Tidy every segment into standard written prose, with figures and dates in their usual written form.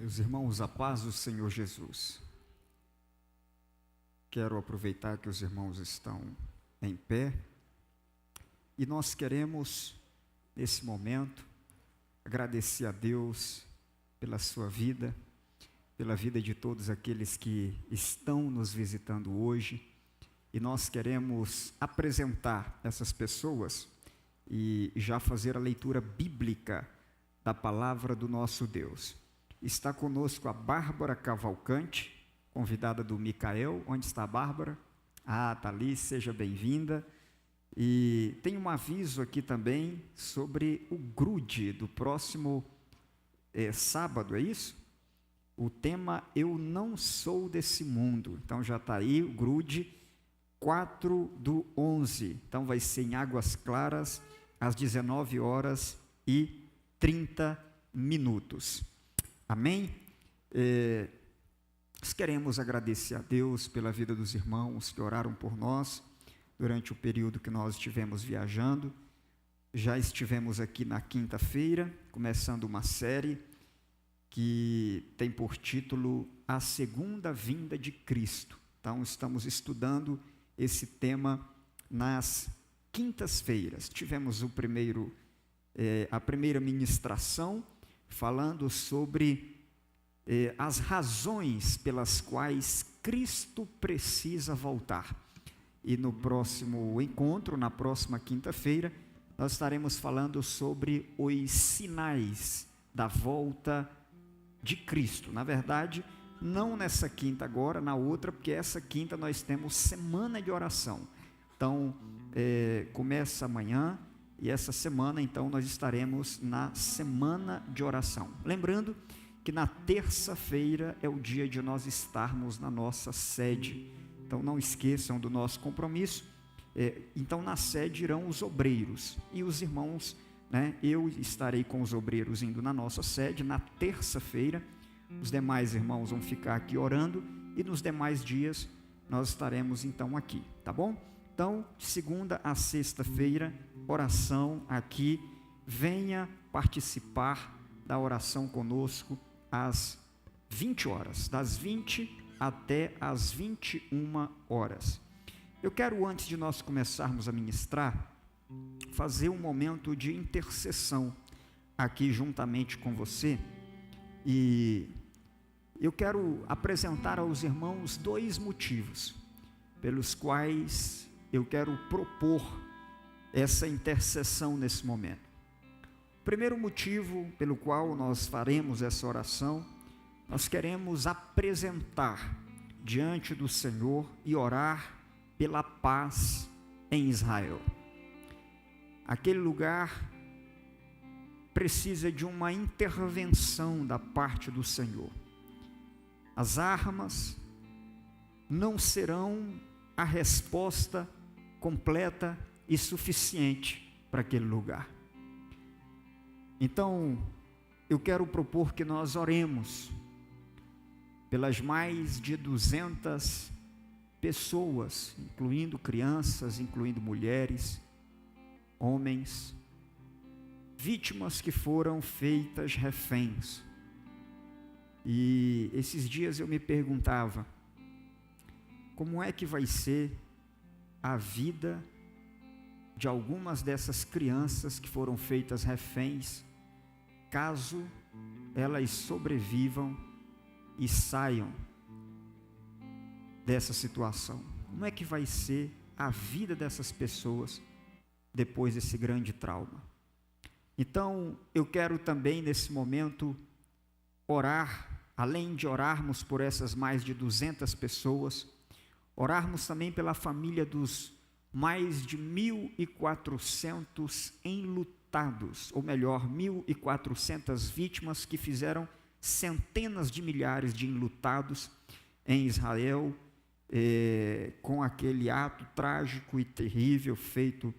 Meus irmãos, a paz do Senhor Jesus. Quero aproveitar que os irmãos estão em pé e nós queremos, nesse momento, agradecer a Deus pela sua vida, pela vida de todos aqueles que estão nos visitando hoje, e nós queremos apresentar essas pessoas e já fazer a leitura bíblica da palavra do nosso Deus. Está conosco a Bárbara Cavalcante, convidada do Micael. Onde está a Bárbara? Está ali, seja bem-vinda. E tem um aviso aqui também sobre o grude do próximo sábado, é isso? O tema Eu Não Sou Desse Mundo. Então já está aí o grude, 4/11. Então vai ser em Águas Claras, às 19h30. Amém? Nós queremos agradecer a Deus pela vida dos irmãos que oraram por nós durante o período que nós estivemos viajando. Já estivemos aqui na quinta-feira, começando uma série que tem por título A Segunda Vinda de Cristo. Então, estamos estudando esse tema nas quintas-feiras. Tivemos a primeira ministração, falando sobre as razões pelas quais Cristo precisa voltar. E no próximo encontro, na próxima quinta-feira, nós estaremos falando sobre os sinais da volta de Cristo. Na verdade, não nessa quinta agora, na outra, porque essa quinta nós temos semana de oração. Então, começa amanhã. E essa semana, então, nós estaremos na semana de oração. Lembrando que na terça-feira é o dia de nós estarmos na nossa sede. Então, não esqueçam do nosso compromisso. Então, na sede irão os obreiros e os irmãos, eu estarei com os obreiros indo na nossa sede na terça-feira. Os demais irmãos vão ficar aqui orando e nos demais dias nós estaremos, então, aqui, tá bom? Então, de segunda a sexta-feira, oração aqui. Venha participar da oração conosco às 20 horas, das 20 até às 21 horas. Eu quero, antes de nós começarmos a ministrar, fazer um momento de intercessão aqui juntamente com você. E eu quero apresentar aos irmãos dois motivos pelos quais eu quero propor essa intercessão nesse momento. O primeiro motivo pelo qual nós faremos essa oração, nós queremos apresentar diante do Senhor e orar pela paz em Israel. Aquele lugar precisa de uma intervenção da parte do Senhor. As armas não serão a resposta completa e suficiente para aquele lugar. Então, eu quero propor que nós oremos pelas mais de 200 pessoas, incluindo crianças, incluindo mulheres, homens, vítimas que foram feitas reféns. E esses dias eu me perguntava, como é que vai ser a vida de algumas dessas crianças que foram feitas reféns, caso elas sobrevivam e saiam dessa situação? Como é que vai ser a vida dessas pessoas depois desse grande trauma? Então, eu quero também nesse momento orar, além de orarmos por essas mais de 200 pessoas, orarmos também pela família dos mais de 1.400 enlutados, ou melhor, 1.400 vítimas que fizeram centenas de milhares de enlutados em Israel, com aquele ato trágico e terrível feito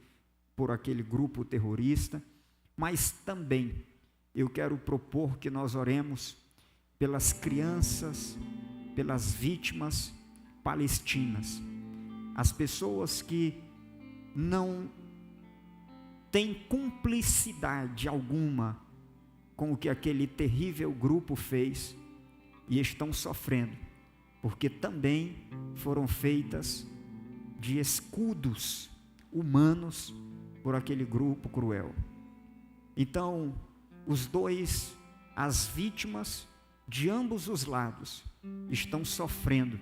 por aquele grupo terrorista. Mas também eu quero propor que nós oremos pelas crianças, pelas vítimas palestinas, as pessoas que não têm cumplicidade alguma com o que aquele terrível grupo fez e estão sofrendo, porque também foram feitas de escudos humanos por aquele grupo cruel. Então, as vítimas de ambos os lados estão sofrendo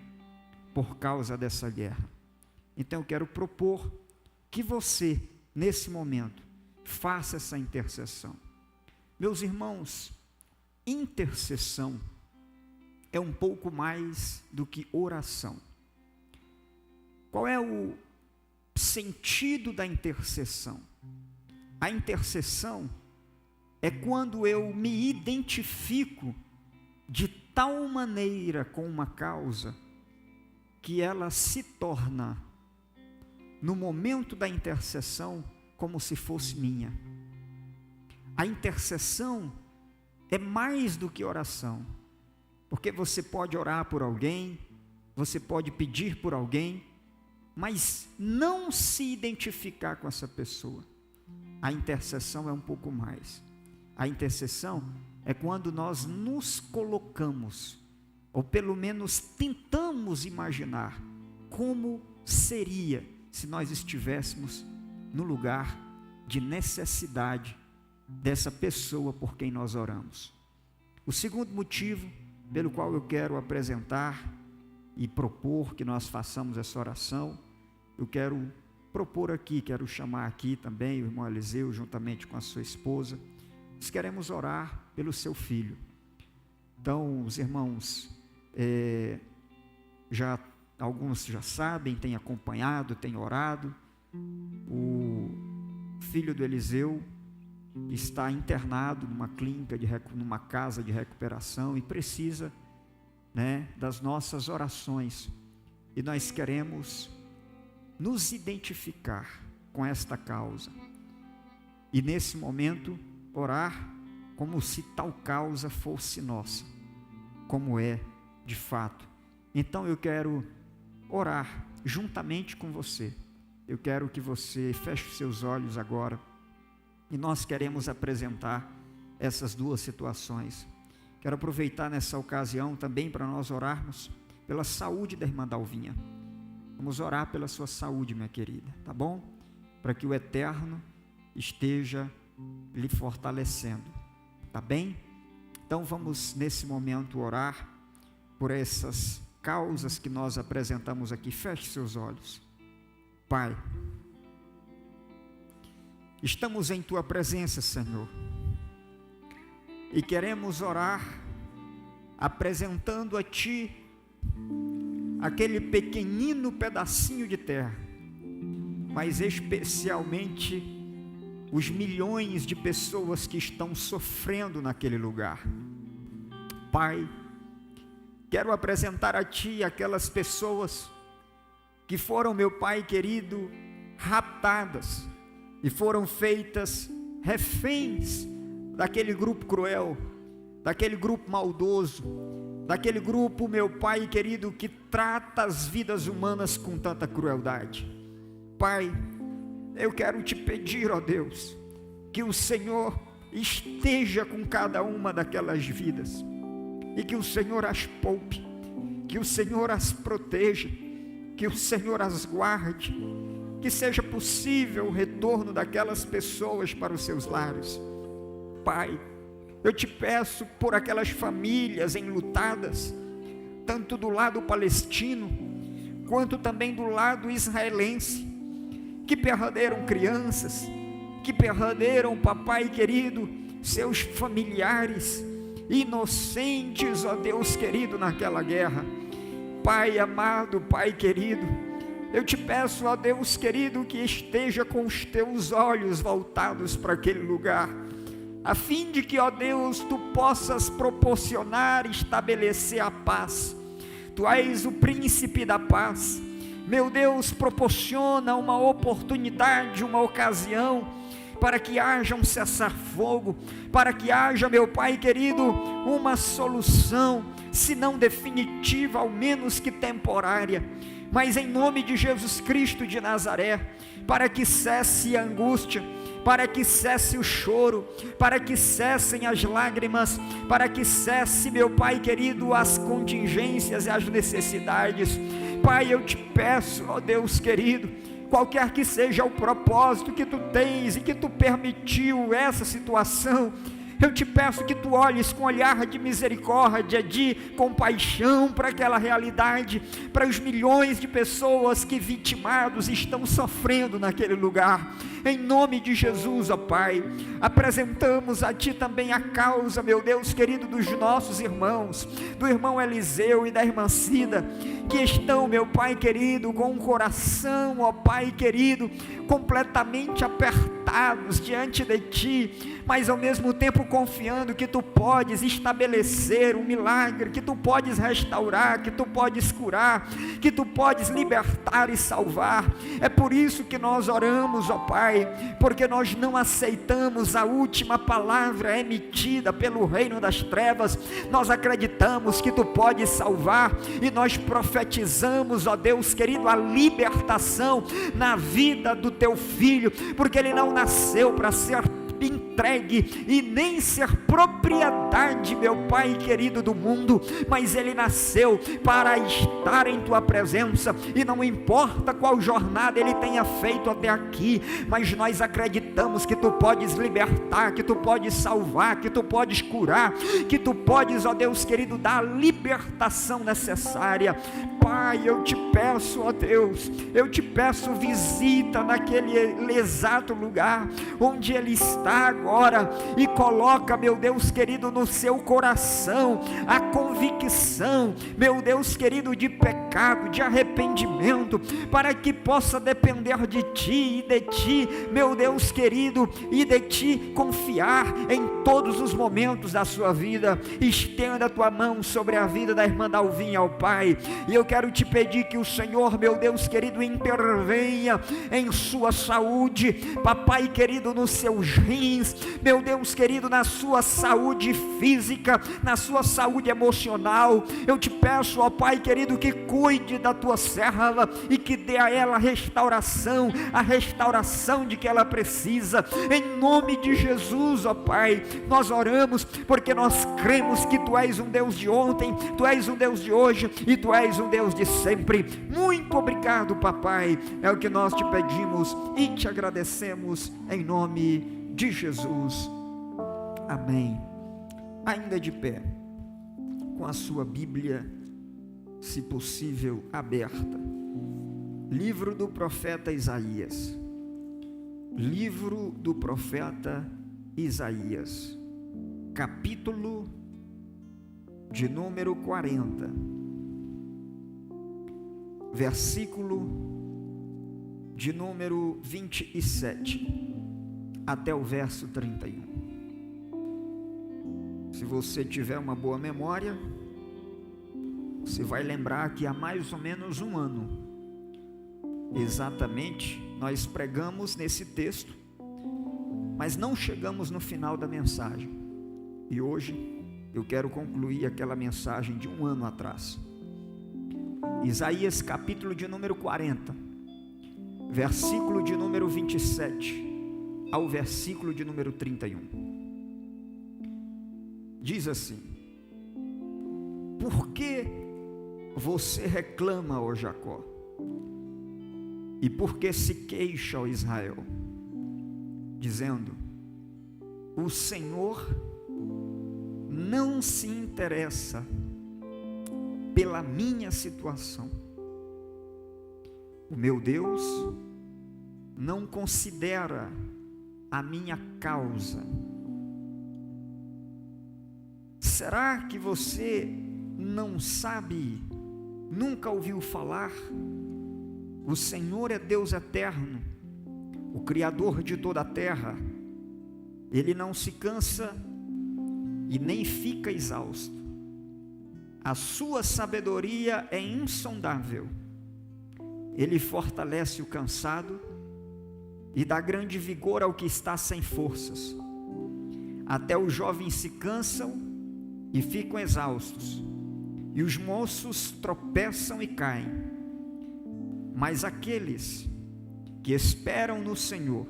por causa dessa guerra. Então eu quero propor que você, nesse momento, faça essa intercessão. Meus irmãos, intercessão é um pouco mais do que oração. Qual é o sentido da intercessão? A intercessão é quando eu me identifico de tal maneira com uma causa que ela se torna, no momento da intercessão, como se fosse minha. A intercessão é mais do que oração, porque você pode orar por alguém, você pode pedir por alguém, mas não se identificar com essa pessoa. A intercessão é um pouco mais. A intercessão é quando nós nos colocamos, ou pelo menos tentamos imaginar como seria se nós estivéssemos no lugar de necessidade dessa pessoa por quem nós oramos. O segundo motivo pelo qual eu quero apresentar e propor que nós façamos essa oração, eu quero propor aqui, quero chamar aqui também o irmão Eliseu, juntamente com a sua esposa. Nós queremos orar pelo seu filho. Então, os irmãos, alguns já sabem, têm acompanhado, têm orado. O filho do Eliseu está internado numa clínica, numa casa de recuperação e precisa, das nossas orações. E nós queremos nos identificar com esta causa. E nesse momento, orar como se tal causa fosse nossa, como é de fato. Então eu quero orar juntamente com você. Eu quero que você feche os seus olhos agora. E nós queremos apresentar essas duas situações. Quero aproveitar nessa ocasião também para nós orarmos pela saúde da irmã Dalvinha. Vamos orar pela sua saúde, minha querida, tá bom? Para que o Eterno esteja lhe fortalecendo, tá bem? Então vamos nesse momento orar por essas causas que nós apresentamos aqui. Feche seus olhos. Pai, estamos em Tua presença, Senhor, e queremos orar apresentando a Ti aquele pequenino pedacinho de terra, mas especialmente os milhões de pessoas que estão sofrendo naquele lugar. Pai, quero apresentar a Ti aquelas pessoas que foram, meu Pai querido, raptadas e foram feitas reféns daquele grupo cruel, daquele grupo maldoso, daquele grupo, meu Pai querido, que trata as vidas humanas com tanta crueldade. Pai, eu quero Te pedir, ó Deus, que o Senhor esteja com cada uma daquelas vidas, e que o Senhor as poupe, que o Senhor as proteja, que o Senhor as guarde, que seja possível o retorno daquelas pessoas para os seus lares. Pai, eu Te peço por aquelas famílias enlutadas, tanto do lado palestino, quanto também do lado israelense, que perderam crianças, que perderam, papai querido, seus familiares inocentes, ó Deus querido, naquela guerra. Pai amado, Pai querido, eu Te peço, ó Deus querido, que esteja com os Teus olhos voltados para aquele lugar, a fim de que, ó Deus, Tu possas proporcionar e estabelecer a paz. Tu és o príncipe da paz. Meu Deus, proporciona uma oportunidade, uma ocasião, para que haja um cessar-fogo, para que haja, meu Pai querido, uma solução, se não definitiva, ao menos que temporária, mas em nome de Jesus Cristo de Nazaré, para que cesse a angústia, para que cesse o choro, para que cessem as lágrimas, para que cesse, meu Pai querido, as contingências e as necessidades. Pai, eu te peço, ó Deus querido, qualquer que seja o propósito que tu tens e que tu permitiu essa situação, eu te peço que tu olhes com olhar de misericórdia, de compaixão para aquela realidade, para os milhões de pessoas que vitimados estão sofrendo naquele lugar. Em nome de Jesus, ó Pai, apresentamos a Ti também a causa, meu Deus querido, dos nossos irmãos, do irmão Eliseu e da irmã Cida, que estão, meu Pai querido, com um coração, ó Pai querido, completamente apertados diante de Ti, mas ao mesmo tempo confiando que Tu podes estabelecer um milagre, que Tu podes restaurar, que Tu podes curar, que Tu podes libertar e salvar. É por isso que nós oramos, ó Pai, porque nós não aceitamos a última palavra emitida pelo reino das trevas. Nós acreditamos que Tu podes salvar e nós profetizamos, ó Deus querido, a libertação na vida do Teu filho, porque ele não nasceu para ser entregue e nem ser propriedade, meu Pai querido, do mundo, mas ele nasceu para estar em Tua presença, e não importa qual jornada ele tenha feito até aqui, mas nós acreditamos que Tu podes libertar, que Tu podes salvar, que Tu podes curar, que Tu podes, ó Deus querido, dar a libertação necessária. Pai, eu te peço, ó Deus, eu te peço, visita naquele exato lugar onde ele está agora, e coloca, meu Deus querido, no seu coração a convicção, meu Deus querido, de pecado, de arrependimento, para que possa depender de Ti e de Ti, meu Deus querido, e de Ti confiar em todos os momentos da sua vida. Estenda a Tua mão sobre a vida da irmã Dalvinha, ó Pai, e eu quero te pedir que o Senhor, meu Deus querido, intervenha em sua saúde, papai querido, nos seus rins, meu Deus querido, na sua saúde física, na sua saúde emocional. Eu te peço, ó Pai querido, que cuide da Tua serva e que dê a ela a restauração de que ela precisa, em nome de Jesus, ó Pai. Nós oramos porque nós cremos que Tu és um Deus de ontem, Tu és um Deus de hoje e Tu és um Deus de sempre. Muito obrigado, papai, é o que nós te pedimos e te agradecemos em nome de Jesus, amém. Ainda de pé, com a sua Bíblia, se possível, aberta, livro do profeta Isaías, livro do profeta Isaías, capítulo de número 40, versículo de número 27 até o verso 31. Se você tiver uma boa memória, você vai lembrar que há mais ou menos um ano, exatamente, nós pregamos nesse texto, mas não chegamos no final da mensagem, e hoje eu quero concluir aquela mensagem de um ano atrás. Isaías capítulo de número 40, versículo de número 27 ao versículo de número 31. Diz assim: por que você reclama, ó Jacó? E por que se queixa, ó Israel? Dizendo: o Senhor não se interessa pela minha situação. O meu Deus não considera a minha causa. Será que você não sabe, nunca ouviu falar? O Senhor é Deus eterno, o Criador de toda a terra. Ele não se cansa e nem fica exausto. A sua sabedoria é insondável. Ele fortalece o cansado e dá grande vigor ao que está sem forças. Até os jovens se cansam e ficam exaustos, e os moços tropeçam e caem. Mas aqueles que esperam no Senhor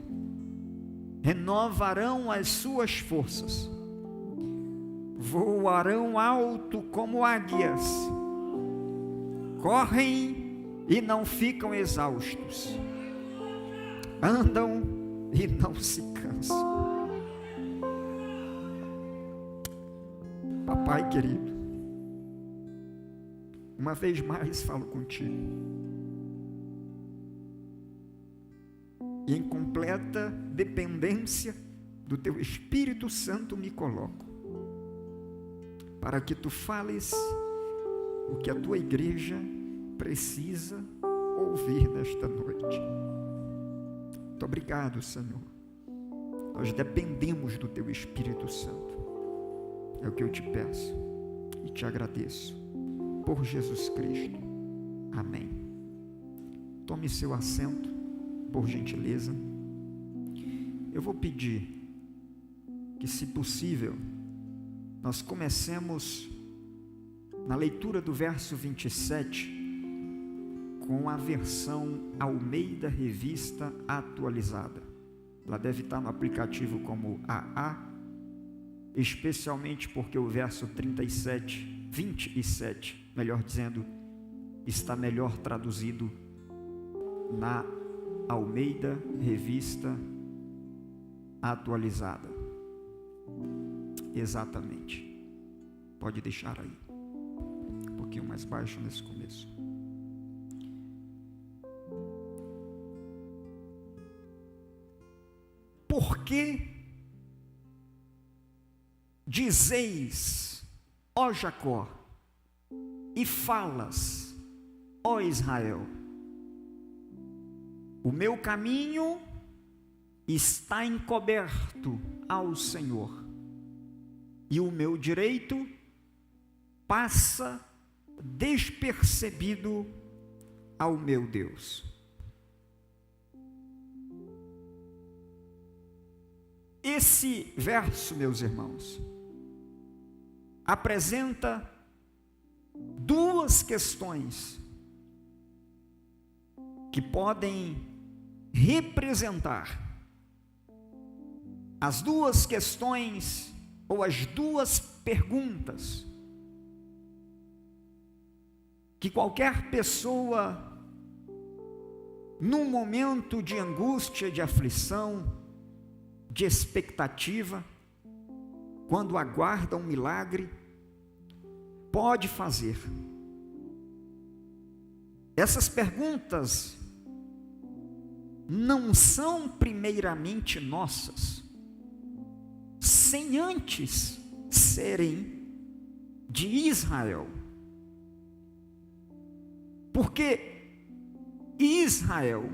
renovarão as suas forças, voarão alto como águias, correm e não ficam exaustos, andam e não se cansam. Papai querido, uma vez mais falo contigo, e em completa dependência do Teu Espírito Santo me coloco, para que Tu fales o que a Tua igreja precisa ouvir nesta noite. Muito obrigado, Senhor. Nós dependemos do Teu Espírito Santo. É o que eu te peço e te agradeço, por Jesus Cristo. Amém. Tome seu assento, por gentileza. Eu vou pedir que, se possível, nós comecemos na leitura do verso 27 com a versão Almeida Revista Atualizada. Ela deve estar no aplicativo como AA, especialmente porque o verso 27, melhor dizendo, está melhor traduzido na Almeida Revista Atualizada. Exatamente. Pode deixar aí. Um pouquinho mais baixo nesse começo. Por que dizeis, ó Jacó, e falas, ó Israel, o meu caminho está encoberto ao Senhor, e o meu direito passa despercebido ao meu Deus. Esse verso, meus irmãos, apresenta duas questões que podem representar as duas questões ou as duas perguntas que qualquer pessoa, num momento de angústia, de aflição, de expectativa, quando aguarda um milagre, pode fazer. Essas perguntas não são primeiramente nossas, sem antes serem de Israel. Porque Israel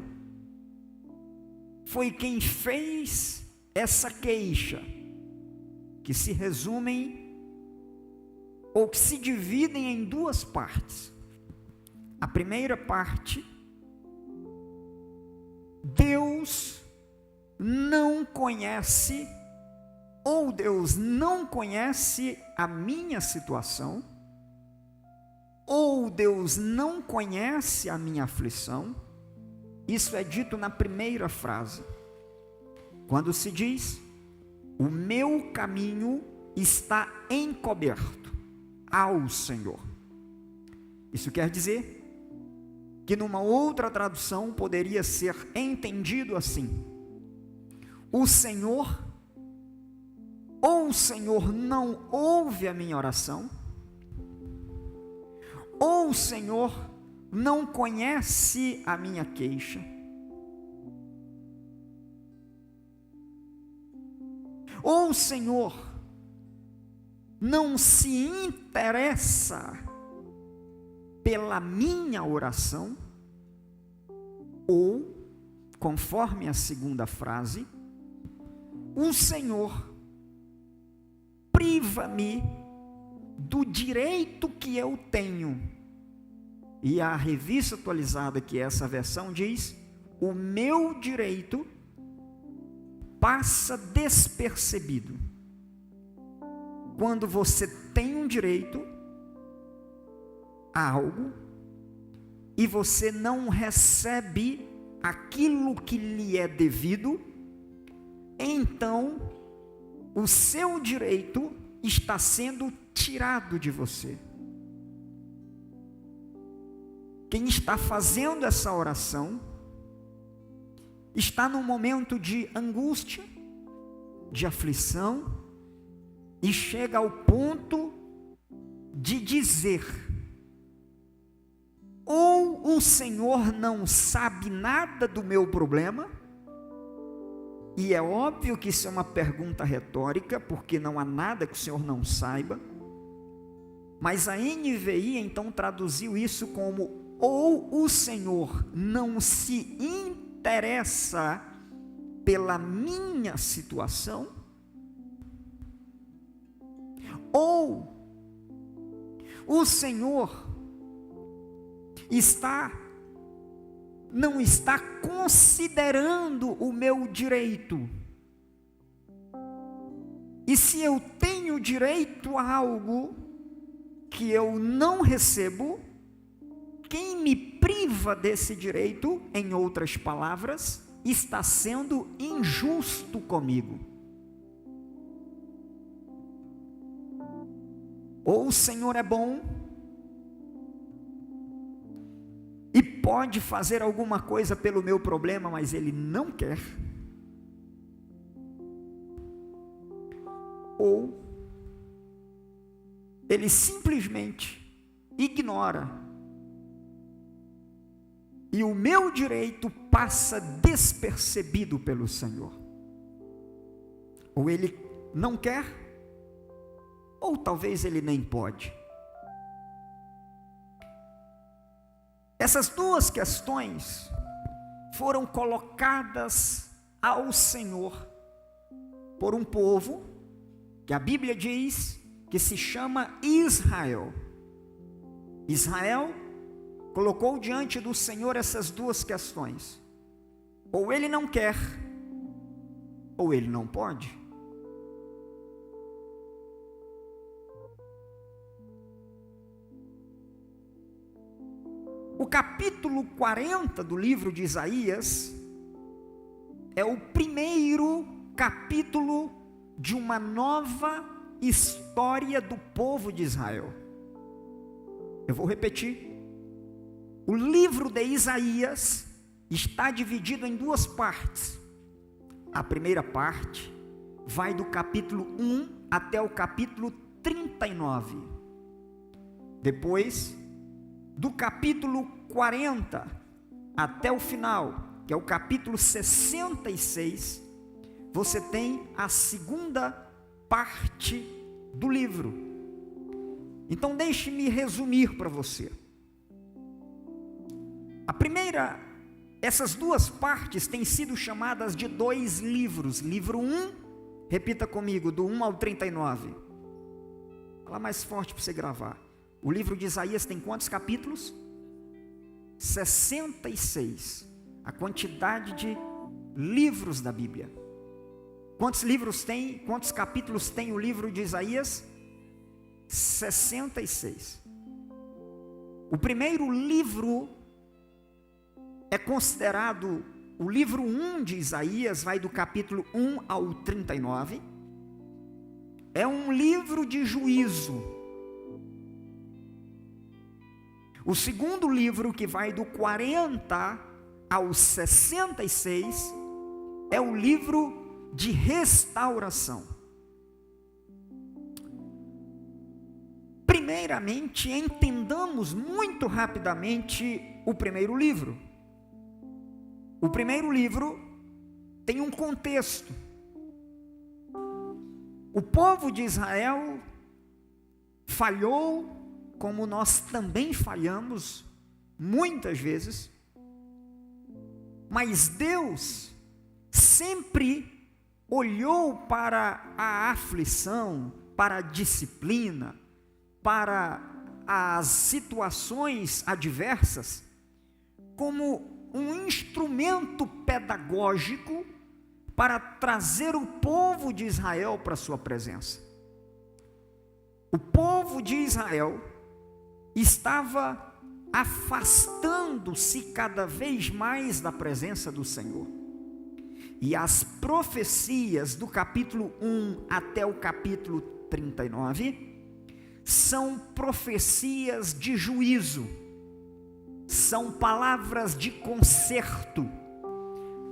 foi quem fez essa queixa, que se resumem ou que se dividem em duas partes. A primeira parte: Deus não conhece, ou Deus não conhece a minha situação, ou Deus não conhece a minha aflição. Isso é dito na primeira frase, quando se diz: o meu caminho está encoberto ao Senhor. Isso quer dizer que numa outra tradução poderia ser entendido assim: o Senhor, ou o Senhor não ouve a minha oração, ou o Senhor não conhece a minha queixa, ou o Senhor não se interessa pela minha oração, ou, conforme a segunda frase, o Senhor priva-me do direito que eu tenho. E a Revista Atualizada, que é essa versão, diz: o meu direito passa despercebido. Quando você tem um direito a algo e você não recebe aquilo que lhe é devido, então o seu direito está sendo tirado de você. Quem está fazendo essa oração está num momento de angústia, de aflição, e chega ao ponto de dizer: ou o Senhor não sabe nada do meu problema, e é óbvio que isso é uma pergunta retórica, porque não há nada que o Senhor não saiba, mas a NVI então traduziu isso como: ou o Senhor não se interessa pela minha situação, ou o Senhor não está considerando o meu direito. E se eu tenho direito a algo que eu não recebo, quem me priva desse direito, em outras palavras, está sendo injusto comigo. Ou o Senhor é bom e pode fazer alguma coisa pelo meu problema, mas Ele não quer. Ou Ele simplesmente ignora, e o meu direito passa despercebido pelo Senhor. Ou Ele não quer, ou talvez Ele nem pode. Essas duas questões foram colocadas ao Senhor por um povo que a Bíblia diz que se chama Israel. Israel colocou diante do Senhor essas duas questões: ou Ele não quer, ou Ele não pode. O capítulo 40 do livro de Isaías é o primeiro capítulo de uma nova história do povo de Israel. Eu vou repetir. O livro de Isaías está dividido em duas partes. A primeira parte vai do capítulo 1 até o capítulo 39. Depois, do capítulo 40 até o final, que é o capítulo 66, você tem a segunda parte do livro. Então deixe-me resumir para você. Essas duas partes têm sido chamadas de dois livros. Livro 1, repita comigo, do 1 ao 39. Fala mais forte para você gravar. O livro de Isaías tem quantos capítulos? 66. A quantidade de livros da Bíblia. Quantos livros tem? Quantos capítulos tem o livro de Isaías? 66. O primeiro livro é considerado o livro 1 de Isaías, vai do capítulo 1 ao 39. É um livro de juízo. O segundo livro, que vai do 40 ao 66, é o livro de restauração. Primeiramente, entendamos muito rapidamente o primeiro livro. O primeiro livro tem um contexto. O povo de Israel falhou, como nós também falhamos muitas vezes, mas Deus sempre olhou para a aflição, para a disciplina, para as situações adversas, como um instrumento pedagógico para trazer o povo de Israel para a sua presença. O povo de Israel estava afastando-se cada vez mais da presença do Senhor. E as profecias do capítulo 1 até o capítulo 39 são profecias de juízo, são palavras de conserto,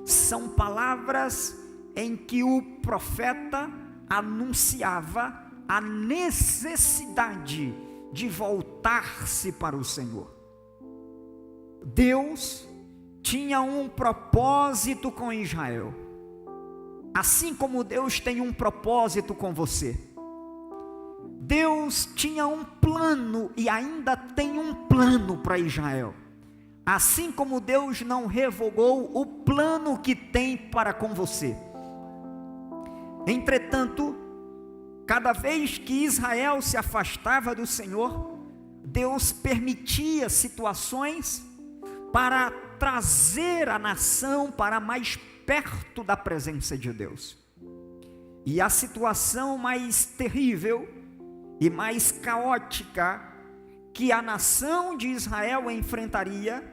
são palavras em que o profeta anunciava a necessidade de voltar-se para o Senhor. Deus tinha um propósito com Israel, assim como Deus tem um propósito com você. Deus tinha um plano e ainda tem um plano para Israel, assim como Deus não revogou o plano que tem para com você. Entretanto, cada vez que Israel se afastava do Senhor, Deus permitia situações para trazer a nação para mais perto da presença de Deus. E a situação mais terrível e mais caótica que a nação de Israel enfrentaria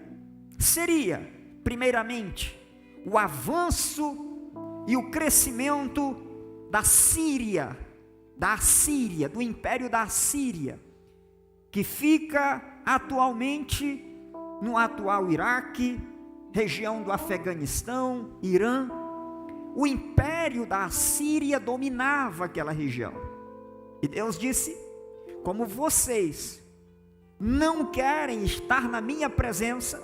seria, primeiramente, o avanço e o crescimento da Síria, do império da Assíria, que fica atualmente no atual Iraque, região do Afeganistão, Irã. O império da Assíria dominava aquela região. E Deus disse: como vocês não querem estar na minha presença,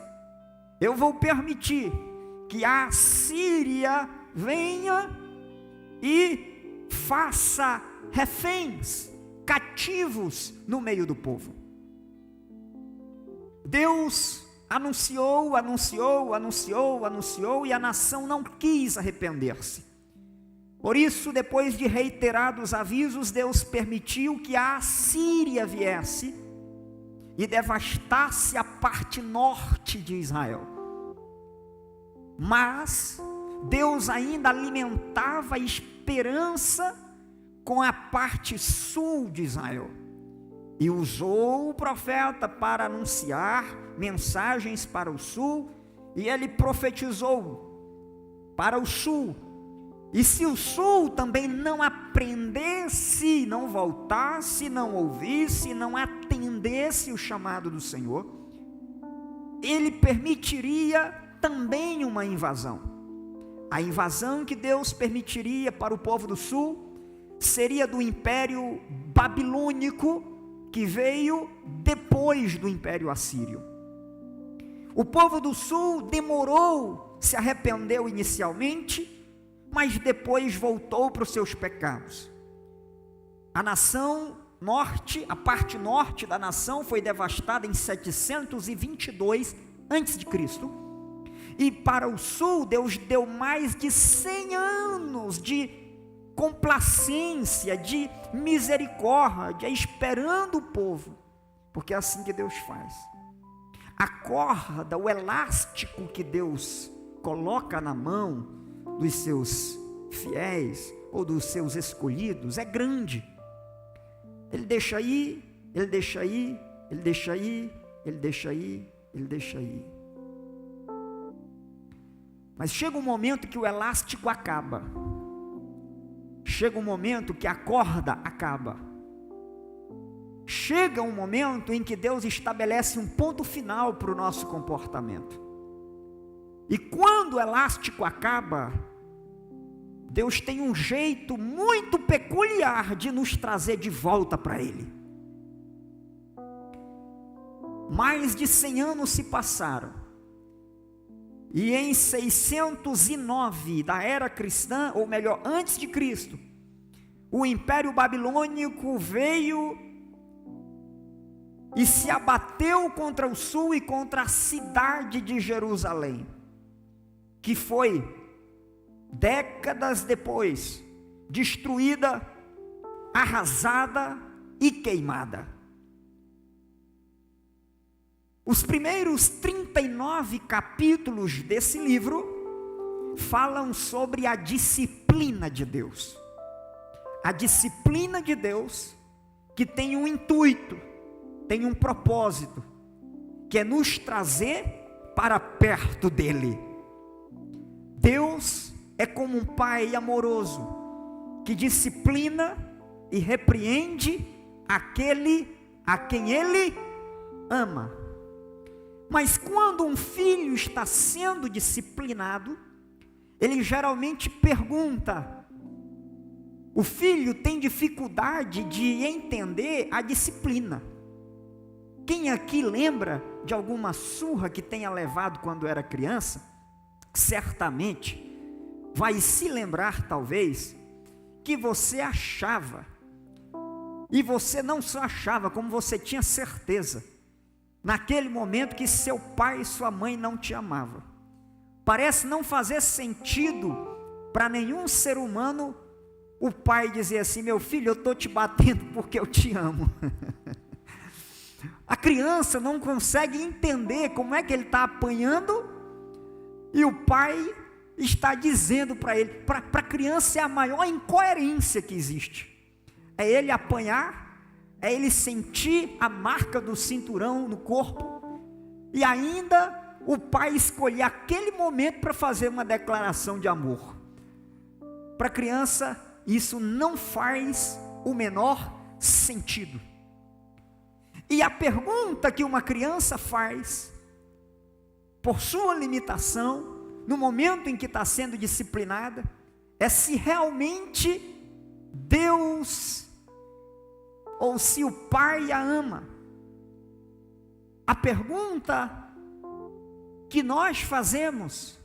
eu vou permitir que a Assíria venha e faça reféns, cativos no meio do povo. Deus anunciou, e a nação não quis arrepender-se. Por isso, depois de reiterados avisos, Deus permitiu que a Assíria viesse e devastasse a parte norte de Israel. Mas Deus ainda alimentava a esperança com a parte sul de Israel, e usou o profeta para anunciar mensagens para o sul, e ele profetizou para o sul. E se o sul também não aprendesse, não voltasse, não ouvisse, não atendesse o chamado do Senhor, ele permitiria também uma invasão. A invasão que Deus permitiria para o povo do sul seria do império babilônico, que veio depois do império assírio. O povo do sul demorou, se arrependeu inicialmente, mas depois voltou para os seus pecados. A nação norte, a parte norte da nação foi devastada em 722 a.C. E para o sul, Deus deu mais de 100 anos de complacência, de misericórdia, esperando o povo, porque é assim que Deus faz. A corda, o elástico que Deus coloca na mão dos seus fiéis ou dos seus escolhidos é grande. Ele deixa aí, ele deixa aí, ele deixa aí, ele deixa aí, ele deixa aí. Mas chega um momento que o elástico acaba. Chega um momento que a corda acaba. Chega um momento em que Deus estabelece um ponto final para o nosso comportamento. E quando o elástico acaba, Deus tem um jeito muito peculiar de nos trazer de volta para Ele. Mais de 100 anos se passaram. E em 609 da era cristã, ou melhor, antes de Cristo, o Império Babilônico veio e se abateu contra o sul e contra a cidade de Jerusalém, que foi, décadas depois, destruída, arrasada e queimada. Os primeiros 39 capítulos desse livro falam sobre a disciplina de Deus. A disciplina de Deus que tem um intuito, tem um propósito, que é nos trazer para perto dele. Deus é como um pai amoroso, que disciplina e repreende aquele a quem ele ama. Mas quando um filho está sendo disciplinado, ele geralmente pergunta. O filho tem dificuldade de entender a disciplina. Quem aqui lembra de alguma surra que tenha levado quando era criança? Certamente vai se lembrar, talvez, que você achava, e você não só achava, como você tinha certeza, naquele momento, que seu pai e sua mãe não te amavam. Parece não fazer sentido para nenhum ser humano o pai dizer assim: meu filho, eu estou te batendo porque eu te amo. A criança não consegue entender como é que ele está apanhando, e o pai está dizendo para ele. Para a criança é a maior incoerência que existe. É ele apanhar, é ele sentir a marca do cinturão no corpo, e ainda o pai escolher aquele momento para fazer uma declaração de amor. Para a criança, isso não faz o menor sentido. E a pergunta que uma criança faz, por sua limitação, no momento em que está sendo disciplinada, é se realmente Deus, ou se o pai a ama. A pergunta que nós fazemos,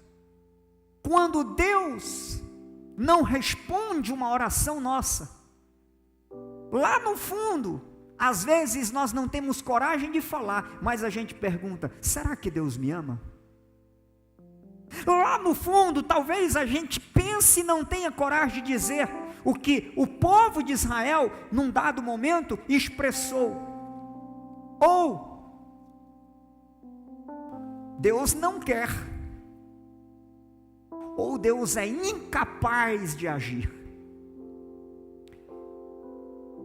quando Deus não responde uma oração nossa, lá no fundo, às vezes nós não temos coragem de falar, mas a gente pergunta: será que Deus me ama? Lá no fundo, talvez a gente pense e não tenha coragem de dizer o que o povo de Israel, num dado momento, expressou. Ou Deus não quer, ou Deus é incapaz de agir.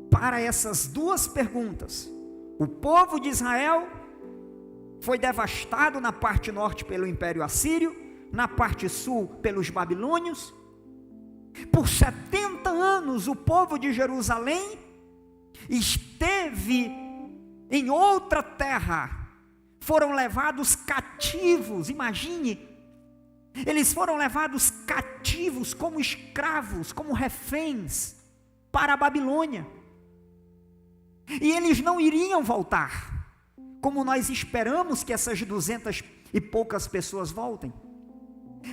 Para essas duas perguntas, o povo de Israel foi devastado na parte norte pelo Império Assírio, na parte sul pelos babilônios. Por 70 anos o povo de Jerusalém esteve em outra terra, foram levados cativos. Imagine, eles foram levados cativos como escravos, como reféns para a Babilônia, e eles não iriam voltar, como nós esperamos que essas 200 e poucas pessoas voltem.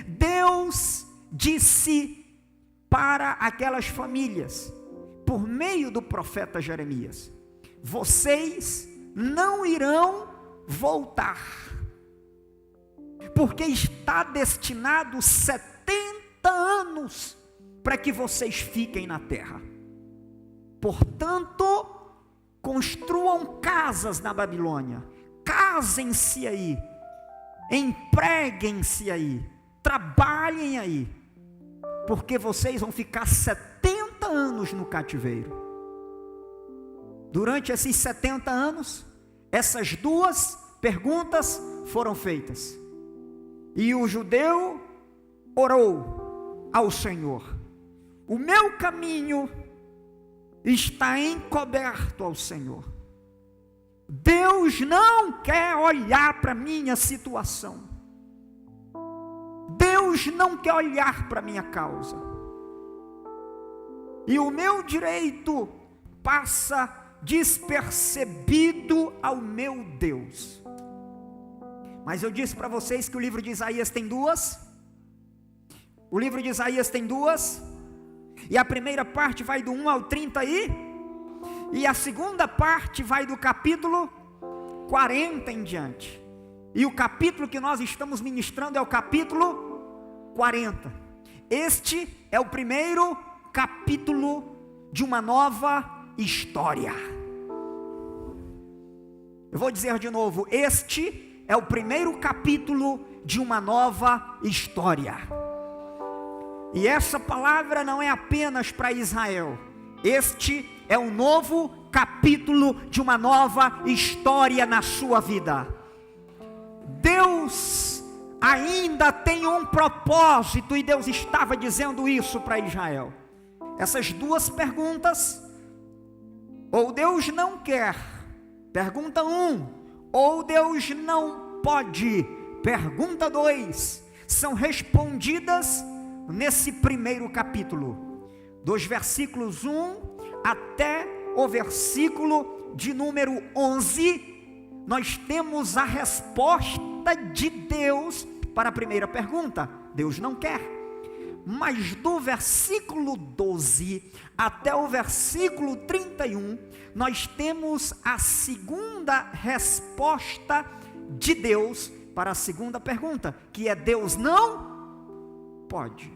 Deus disse para aquelas famílias, por meio do profeta Jeremias: vocês não irão voltar, porque está destinado 70 anos para que vocês fiquem na terra. Portanto, construam casas na Babilônia, casem-se aí, empreguem-se aí, trabalhem aí, porque vocês vão ficar 70 anos no cativeiro. Durante esses 70 anos, essas duas perguntas foram feitas, e o judeu orou ao Senhor: o meu caminho está encoberto ao Senhor. Deus não quer olhar para a minha situação, Deus não quer olhar para a minha causa, e o meu direito passa despercebido ao meu Deus. Mas eu disse para vocês que o livro de Isaías tem duas. O livro de Isaías tem duas, e a primeira parte vai do 1 ao 30 e a segunda parte vai do capítulo 40 em diante. E o capítulo que nós estamos ministrando é o capítulo 40. Este é o primeiro capítulo de uma nova história. Eu vou dizer de novo: este é o primeiro capítulo de uma nova história. E essa palavra não é apenas para Israel. Este é um novo capítulo de uma nova história na sua vida. Deus ainda tem um propósito, e Deus estava dizendo isso para Israel. Essas duas perguntas, ou Deus não quer, pergunta 1, ou Deus não pode, pergunta 2, são respondidas nesse primeiro capítulo, dos versículos 1 até o versículo de número 11, nós temos a resposta de Deus para a primeira pergunta: Deus não quer. Mas do versículo 12 até o versículo 31, nós temos a segunda resposta de Deus para a segunda pergunta, que é: Deus não pode.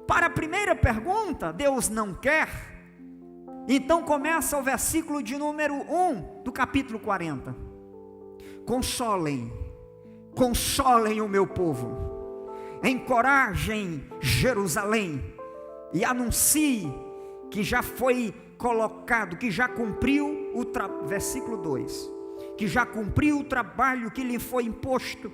Para a primeira pergunta, Deus não quer. Então começa o versículo de número 1 do capítulo 40. Consolem o meu povo, encorajem Jerusalém, e anuncie que já foi colocado, que já cumpriu versículo 2, que já cumpriu o trabalho que lhe foi imposto,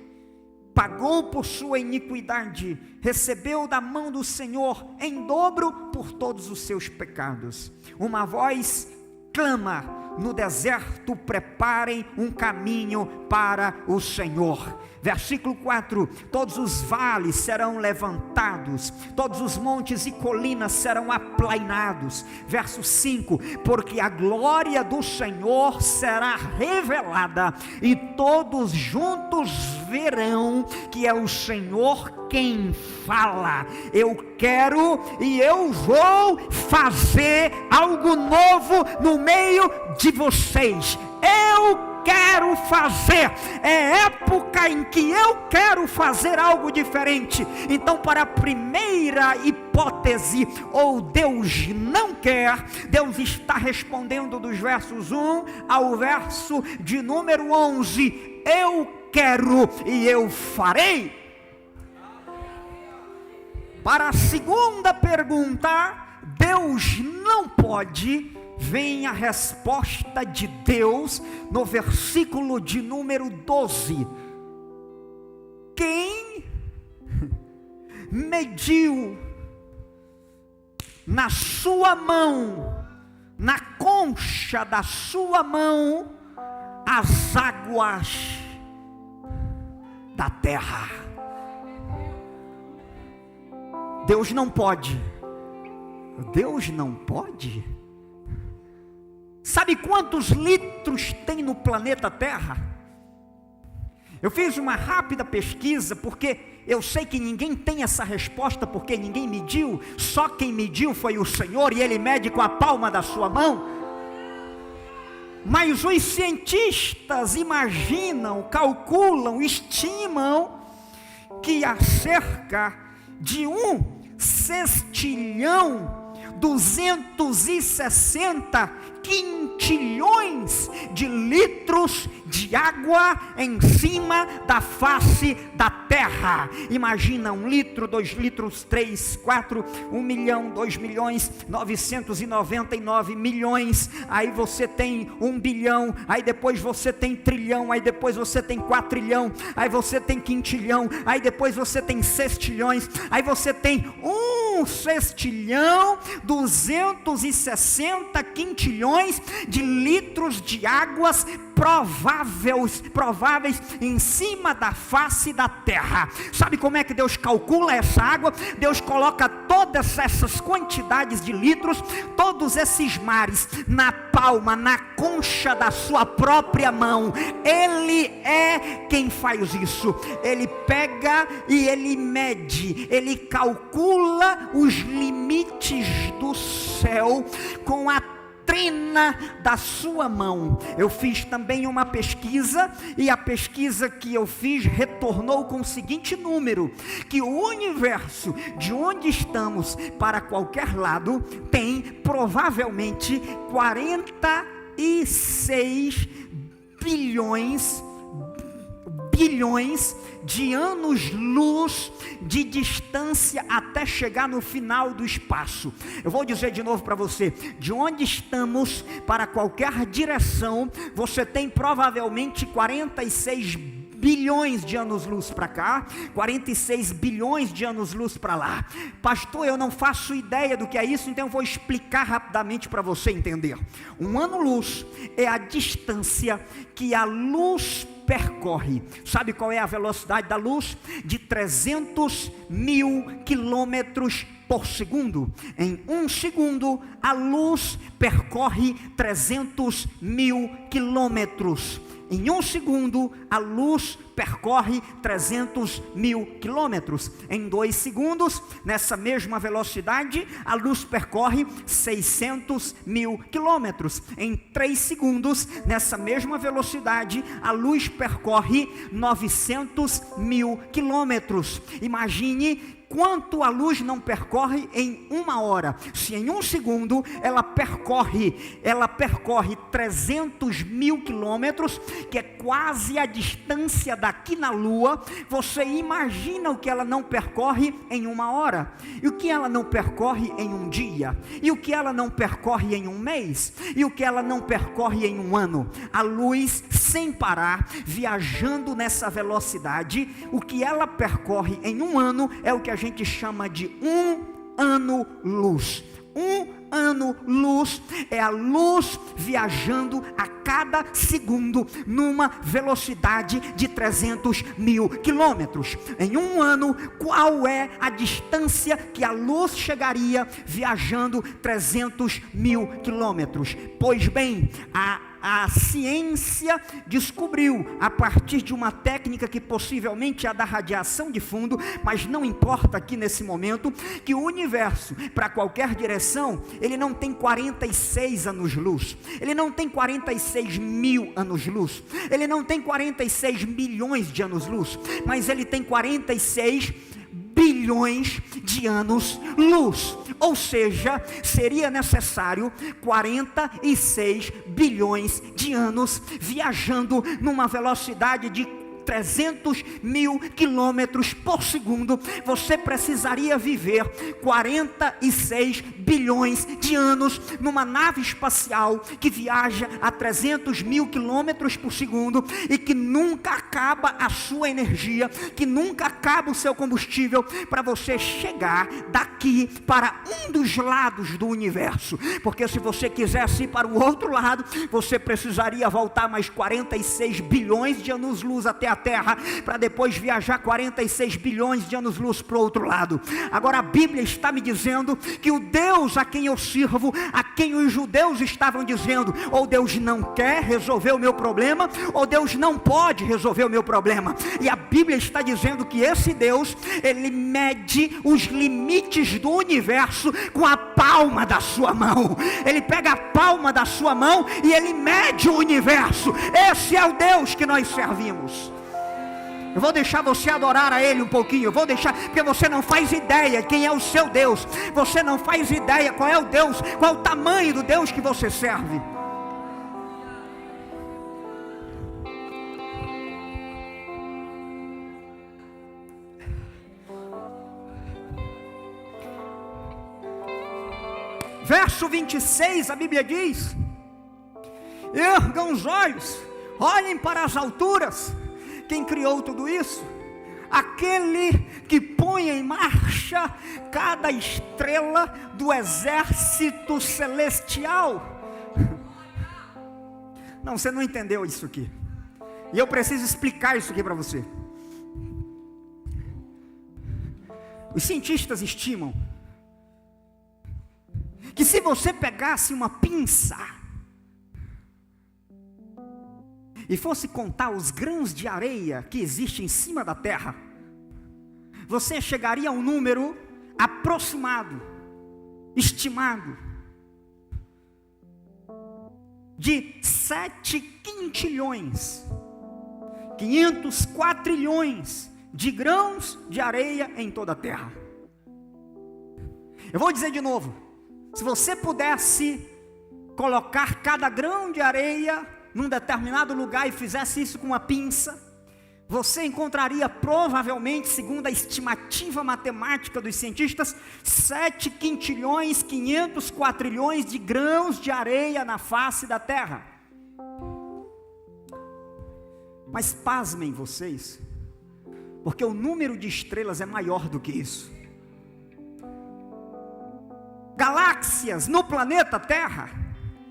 pagou por sua iniquidade, recebeu da mão do Senhor em dobro por todos os seus pecados. Uma voz clama no deserto: preparem um caminho para o Senhor. Versículo 4: todos os vales serão levantados, todos os montes e colinas serão aplainados. Verso 5: porque a glória do Senhor será revelada, e todos juntos verão que é o Senhor quem fala. Eu quero e eu vou fazer algo novo no meio de vocês. Eu quero fazer, é época em que eu quero fazer algo diferente. Então, para a primeira hipótese, ou Deus não quer, Deus está respondendo dos versos 1 ao verso de número 11: eu quero e eu farei. Para a segunda pergunta, Deus não pode, vem a resposta de Deus no versículo de número 12: quem mediu na sua mão, na concha da sua mão, as águas da terra? Deus não pode. Deus não pode? Sabe quantos litros tem no planeta Terra? Eu fiz uma rápida pesquisa, porque eu sei que ninguém tem essa resposta, porque ninguém mediu. Só quem mediu foi o Senhor, e Ele mede com a palma da sua mão. Mas os cientistas imaginam, calculam, estimam que há cerca de 1,260 quintilhões de litros de água em cima da face da terra. Imagina 1 litro, 2 litros, 3, 4, 1 milhão, 2 milhões, 999 milhões. Aí você tem 1 bilhão, aí depois você tem trilhão, aí depois você tem quatrilhão, aí você tem quintilhão, aí depois você tem sextilhões, aí você tem 1 sextilhão, 260 quintilhões de litros de águas prováveis em cima da face da terra. Sabe como é que Deus calcula essa água? Deus coloca todas essas quantidades de litros, todos esses mares, na palma, na concha da sua própria mão. Ele é quem faz isso. Ele pega e ele mede, ele calcula os limites do céu com a trina da sua mão. Eu fiz também uma pesquisa, e a pesquisa que eu fiz retornou com o seguinte número: que o universo, de onde estamos para qualquer lado, tem provavelmente 46 bilhões de anos-luz de distância até chegar no final do espaço. Eu vou dizer de novo para você: de onde estamos para qualquer direção, você tem provavelmente 46 bilhões de anos-luz para cá, 46 bilhões de anos-luz para lá. Pastor, eu não faço ideia do que é isso, então eu vou explicar rapidamente para você entender. Um ano-luz é a distância que a luz percorre. Sabe qual é a velocidade da luz? De 300 mil quilômetros por segundo. Em um segundo, a luz percorre 300 mil quilômetros. Em um segundo, a luz percorre 300 mil quilômetros. Em 2 segundos, nessa mesma velocidade, a luz percorre 600 mil quilômetros. Em 3 segundos, nessa mesma velocidade, a luz percorre 900 mil quilômetros. Imagine quanto a luz não percorre em 1 hora. Se em 1 segundo ela percorre 300 mil quilômetros, que é quase a distância daqui na Lua, você imagina o que ela não percorre em 1 hora, e o que ela não percorre em 1 dia, e o que ela não percorre em 1 mês, e o que ela não percorre em 1 ano. A luz, sem parar, viajando nessa velocidade, o que ela percorre em 1 ano é o que a gente chama de 1 ano-luz. 1 ano-luz é a luz viajando a cada segundo numa velocidade de 300 mil quilômetros. Em 1 ano, qual é a distância que a luz chegaria viajando 300 mil quilômetros? Pois bem, a ciência descobriu, a partir de uma técnica que possivelmente é a da radiação de fundo, mas não importa aqui nesse momento, que o universo, para qualquer direção, ele não tem 46 anos-luz, ele não tem 46 mil anos-luz, ele não tem 46 milhões de anos-luz, mas ele tem 46 bilhões de anos-luz. Ou seja, seria necessário 46 bilhões de anos viajando numa velocidade de 300 mil quilômetros por segundo. Você precisaria viver 46 bilhões de anos numa nave espacial que viaja a 300 mil quilômetros por segundo e que nunca acaba a sua energia, que nunca acaba o seu combustível, para você chegar daqui para um dos lados do universo. Porque se você quisesse ir para o outro lado, você precisaria voltar mais 46 bilhões de anos-luz até a Terra, para depois viajar 46 bilhões de anos-luz para o outro lado. Agora a Bíblia está me dizendo que o Deus a quem eu sirvo, a quem os judeus estavam dizendo, ou Deus não quer resolver o meu problema, ou Deus não pode resolver o meu problema. E a Bíblia está dizendo que esse Deus, ele mede os limites do universo com a palma da sua mão. Ele pega a palma da sua mão e ele mede o universo. Esse é o Deus que nós servimos. Eu vou deixar você adorar a Ele um pouquinho, eu vou deixar, porque você não faz ideia quem é o seu Deus, você não faz ideia qual é o Deus, qual é o tamanho do Deus que você serve. Verso 26, a Bíblia diz: ergam os olhos, olhem para as alturas. Quem criou tudo isso? Aquele que põe em marcha cada estrela do exército celestial. Não, você não entendeu isso aqui. E eu preciso explicar isso aqui para você. Os cientistas estimam que se você pegasse uma pinça e fosse contar os grãos de areia que existem em cima da terra, você chegaria a um número aproximado, estimado, de 7 quintilhões, 500 quatrilhões de grãos de areia em toda a terra. Eu vou dizer de novo: se você pudesse colocar cada grão de areia num determinado lugar e fizesse isso com uma pinça, você encontraria provavelmente, segundo a estimativa matemática dos cientistas, 7 quintilhões, 500 quatrilhões de grãos de areia na face da terra. Mas pasmem vocês, porque o número de estrelas é maior do que isso. Galáxias no planeta Terra,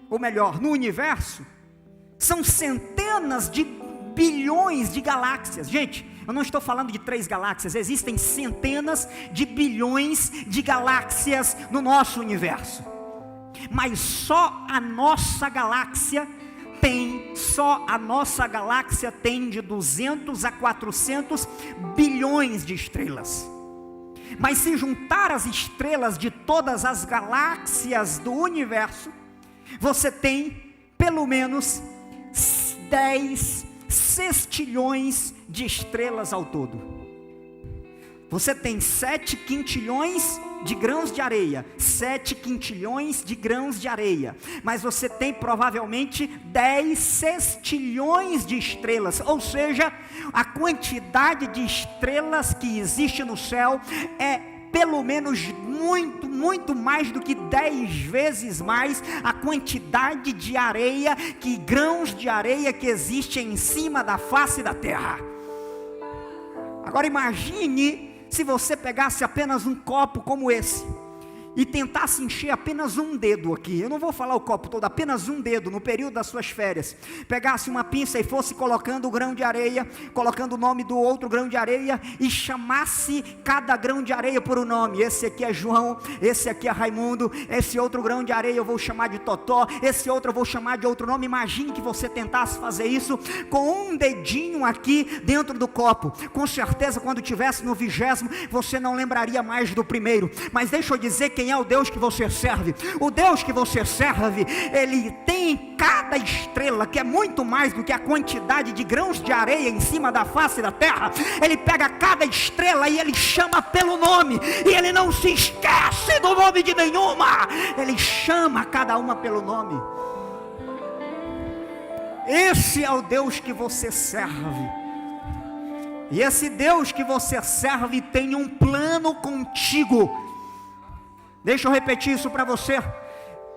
ou melhor, no universo, são centenas de bilhões de galáxias. Gente, eu não estou falando de 3 galáxias, existem centenas de bilhões de galáxias no nosso universo. Mas só a nossa galáxia tem de 200 a 400 bilhões de estrelas. Mas se juntar as estrelas de todas as galáxias do universo, você tem pelo menos 10 sextilhões de estrelas ao todo. Você tem 7 quintilhões de grãos de areia, 7 quintilhões de grãos de areia, mas você tem provavelmente 10 sextilhões de estrelas, ou seja, a quantidade de estrelas que existe no céu é pelo menos muito mais do que 10 vezes mais a quantidade de areia, grãos de areia que existe em cima da face da terra. Agora imagine se você pegasse apenas um copo como esse e tentasse encher apenas um dedo aqui, eu não vou falar o copo todo, apenas um dedo no período das suas férias, pegasse uma pinça e fosse colocando o grão de areia, colocando o nome do outro grão de areia e chamasse cada grão de areia por um nome. Esse aqui é João, esse aqui é Raimundo, esse outro grão de areia eu vou chamar de Totó, esse outro eu vou chamar de outro nome. Imagine que você tentasse fazer isso com um dedinho aqui dentro do copo. Com certeza quando tivesse no 20º você não lembraria mais do primeiro. Mas deixa eu dizer quem é o Deus que você serve. O Deus que você serve, Ele tem cada estrela, que é muito mais do que a quantidade de grãos de areia em cima da face da terra. Ele pega cada estrela e Ele chama pelo nome, e Ele não se esquece do nome de nenhuma. Ele chama cada uma pelo nome. Esse é o Deus que você serve. E esse Deus que você serve tem um plano contigo. Deixa eu repetir isso para você.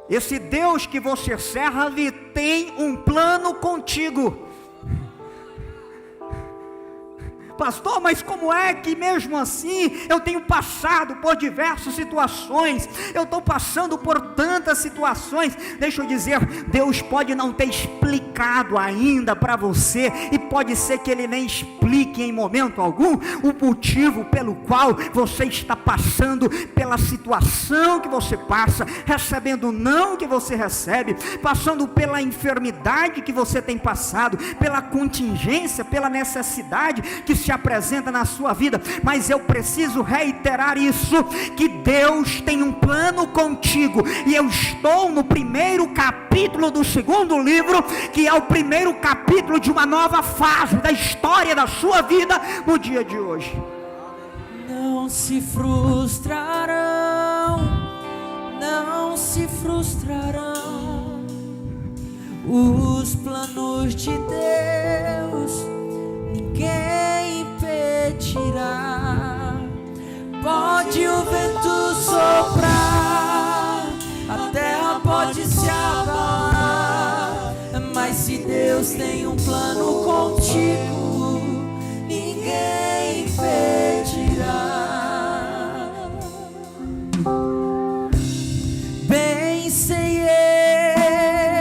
Esse Deus que você serve tem um plano contigo. Pastor, mas como é que mesmo assim eu tenho passado por diversas situações, eu estou passando por tantas situações? Deixa eu dizer, Deus pode não ter explicado ainda para você, e pode ser que Ele nem explique em momento algum o motivo pelo qual você está passando pela situação que você passa, recebendo o não que você recebe, passando pela enfermidade que você tem passado, pela contingência, pela necessidade que se apresenta na sua vida. Mas eu preciso reiterar isso, que Deus tem um plano contigo, e eu estou no primeiro capítulo do 2º livro, que é o primeiro capítulo de uma nova fase da história da sua vida no dia de hoje. Não se frustrarão, não se frustrarão os planos de Deus, ninguém impedirá. Pode o vento soprar, a terra pode se abalar, mas se Deus tem um plano contigo, ninguém impedirá. Bem sei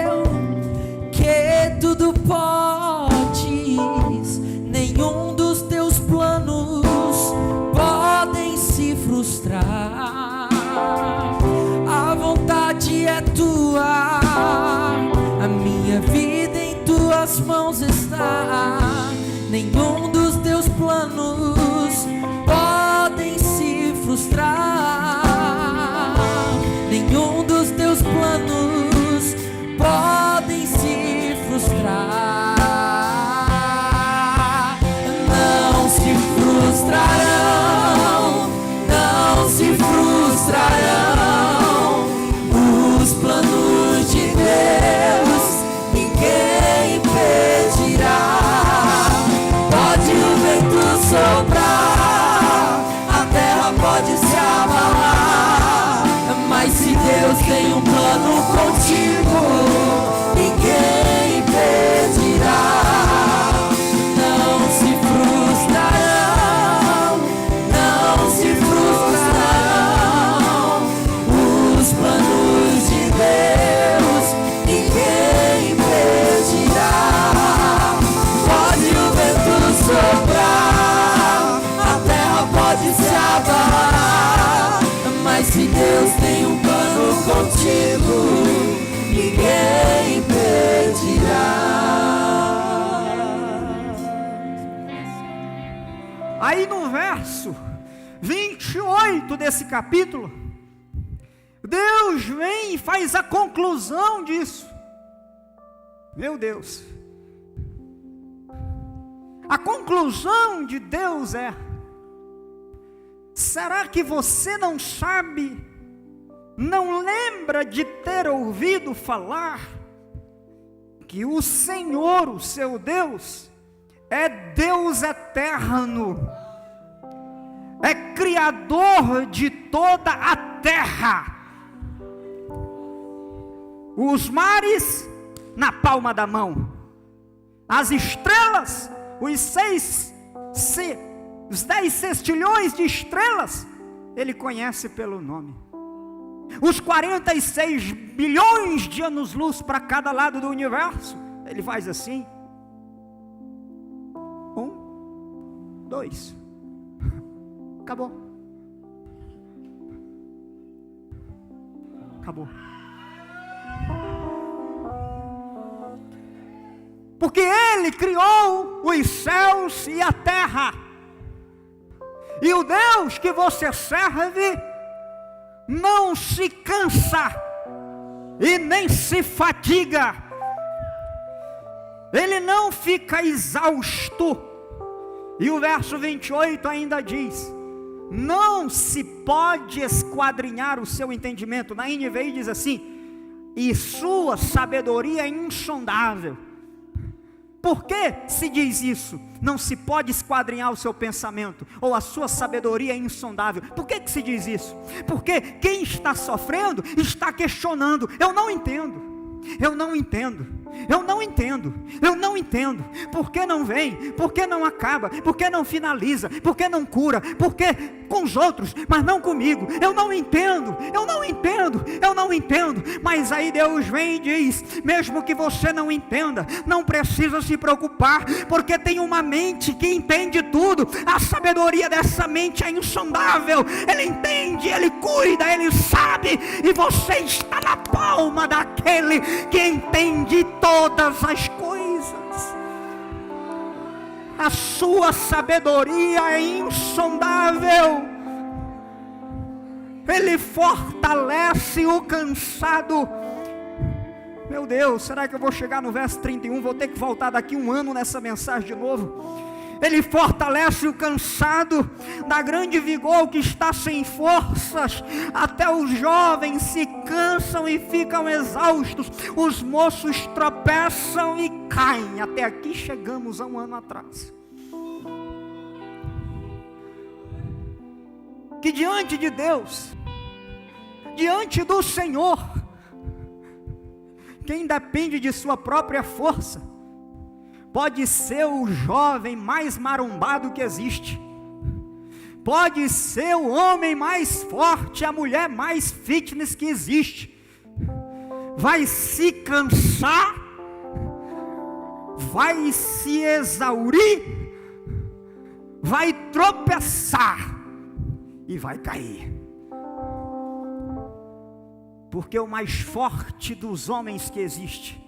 eu que tudo podes, nenhum dos teus planos podem se frustrar. A vontade é tua, a minha vida em tuas mãos está. Nenhum dos teus planos podem se frustrar. Nenhum dos teus planos podem se frustrar. Não se frustrarão, não se frustrarão os planos de Deus, ninguém impedirá. Pode o vento soprar, a terra pode se abalar, mas se Deus tem um plano contigo, ninguém impedirá. contigo, ninguém impedirá. Aí no verso 28 desse capítulo, Deus vem e faz a conclusão disso. Meu Deus, a conclusão de Deus é: será que você não sabe, não lembra de ter ouvido falar que o Senhor, o seu Deus, é Deus eterno, é Criador de toda a terra, os mares na palma da mão, as estrelas, os 10 sextilhões de estrelas, Ele conhece pelo nome. Os 46 bilhões de anos-luz para cada lado do universo, Ele faz assim. 1, 2, acabou. Acabou. Porque Ele criou os céus e a terra. E o Deus que você serve não se cansa e nem se fadiga. Ele não fica exausto. E o verso 28 ainda diz: não se pode esquadrinhar o seu entendimento. Na NVI diz assim: e sua sabedoria é insondável. Por que se diz isso? Não se pode esquadrinhar o seu pensamento, ou a sua sabedoria é insondável. Por que se diz isso? Porque quem está sofrendo está questionando: eu não entendo. Eu não entendo, eu não entendo, eu não entendo. Por que não vem? Por que não acaba? Por que não finaliza? Por que não cura? Por que com os outros, mas não comigo? Eu não entendo, eu não entendo, eu não entendo. Mas aí Deus vem e diz: mesmo que você não entenda, não precisa se preocupar, porque tem uma mente que entende tudo. A sabedoria dessa mente é insondável. Ele entende, Ele cuida, Ele sabe, e você está na palma daquele que entende todas as coisas. A sua sabedoria é insondável. Ele fortalece o cansado. Meu Deus, será que eu vou chegar no verso 31? Vou ter que voltar daqui um ano nessa mensagem de novo. Ele fortalece o cansado, dá grande vigor ao que está sem forças. Até os jovens se cansam e ficam exaustos, os moços tropeçam e caem. Até aqui chegamos há um ano atrás. Que diante de Deus, diante do Senhor, quem depende de sua própria força, pode ser o jovem mais marombado que existe, pode ser o homem mais forte, a mulher mais fitness que existe, vai se cansar, vai se exaurir, vai tropeçar e vai cair. Porque o mais forte dos homens que existe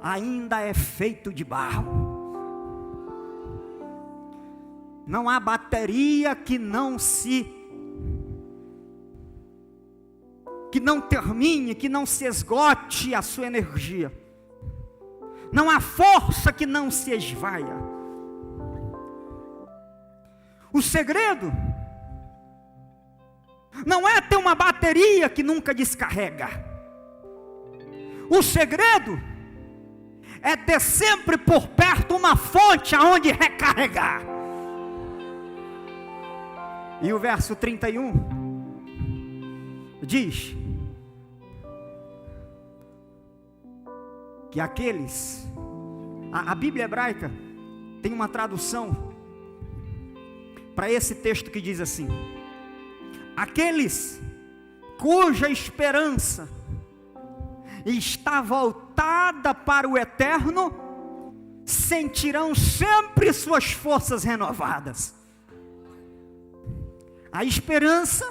ainda é feito de barro. Não há bateria que não termine, que não se esgote a sua energia. Não há força que não se esvaia. O segredo não é ter uma bateria que nunca descarrega. O segredo é ter sempre por perto uma fonte aonde recarregar. E o verso 31 diz que aqueles, a Bíblia hebraica tem uma tradução para esse texto que diz assim: aqueles cuja esperança está voltada para o eterno, sentirão sempre suas forças renovadas. A esperança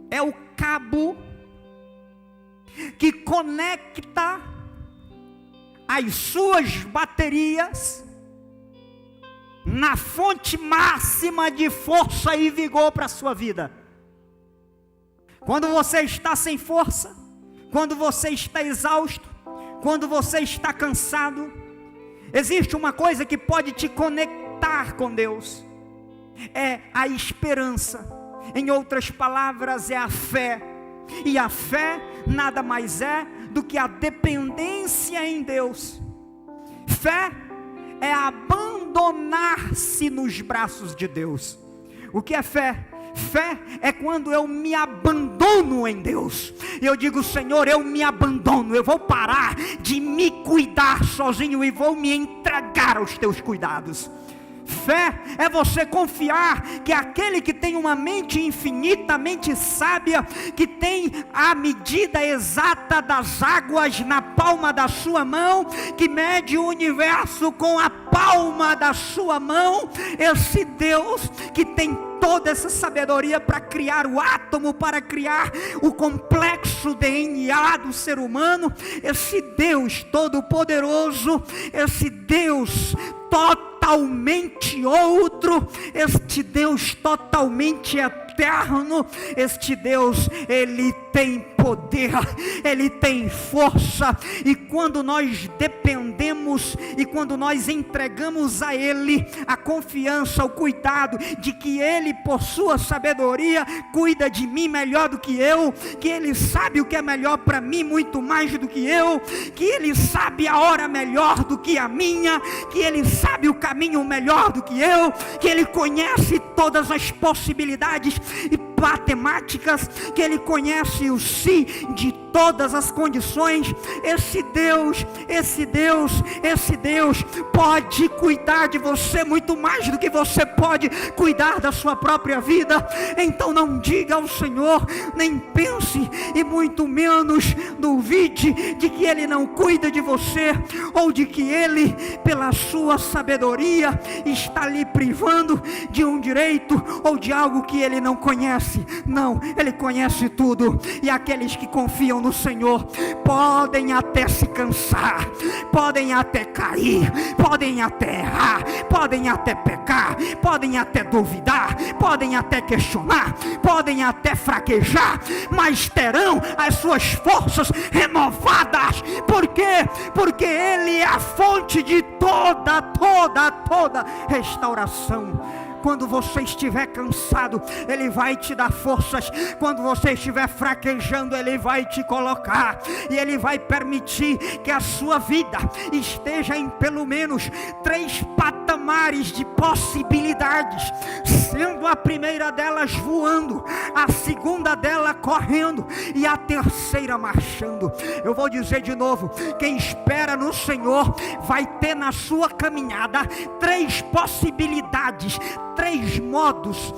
é o cabo que conecta as suas baterias na fonte máxima de força e vigor para a sua vida. Quando você está sem força, quando você está exausto, quando você está cansado, existe uma coisa que pode te conectar com Deus, é a esperança. Em outras palavras, é a fé. E a fé nada mais é do que a dependência em Deus. Fé é abandonar-se nos braços de Deus. O que é fé? Fé é quando eu me abandono em Deus. Eu digo: Senhor, eu me abandono, eu vou parar de me cuidar sozinho e vou me entregar aos teus cuidados. Fé é você confiar que aquele que tem uma mente infinitamente sábia, que tem a medida exata das águas na palma da sua mão, que mede o universo com a palma da sua mão, esse Deus que tem toda essa sabedoria para criar o átomo, para criar o complexo DNA do ser humano, esse Deus todo-poderoso, esse Deus totalmente outro, este Deus totalmente eterno, este Deus, Ele tem poder, Ele tem força, e quando nós dependemos, e quando nós entregamos a Ele a confiança, o cuidado de que Ele, por sua sabedoria, cuida de mim melhor do que eu, que Ele sabe o que é melhor para mim muito mais do que eu, que Ele sabe a hora melhor do que a minha, que Ele sabe o caminho melhor do que eu, que Ele conhece todas as possibilidades e matemáticas, que Ele conhece o si de todas as condições. Esse Deus pode cuidar de você muito mais do que você pode cuidar da sua própria vida. Então não diga ao Senhor, nem pense, e muito menos duvide de que Ele não cuida de você, ou de que Ele, pela sua sabedoria, está lhe privando de um direito ou de algo que Ele não conhece. Não, Ele conhece tudo, e aqueles que confiam no Senhor podem até se cansar, podem até cair, podem até errar, podem até pecar, podem até duvidar, podem até questionar, podem até fraquejar, mas terão as suas forças renovadas. Por quê? Porque Ele é a fonte de toda restauração. Quando você estiver cansado, Ele vai te dar forças. Quando você estiver fraquejando, Ele vai te colocar, e Ele vai permitir que a sua vida esteja em pelo menos 3 patamares de possibilidades, sendo a primeira delas voando, a segunda dela correndo, e a terceira marchando. Eu vou dizer de novo: quem espera no Senhor vai ter na sua caminhada 3 possibilidades, 3 modos.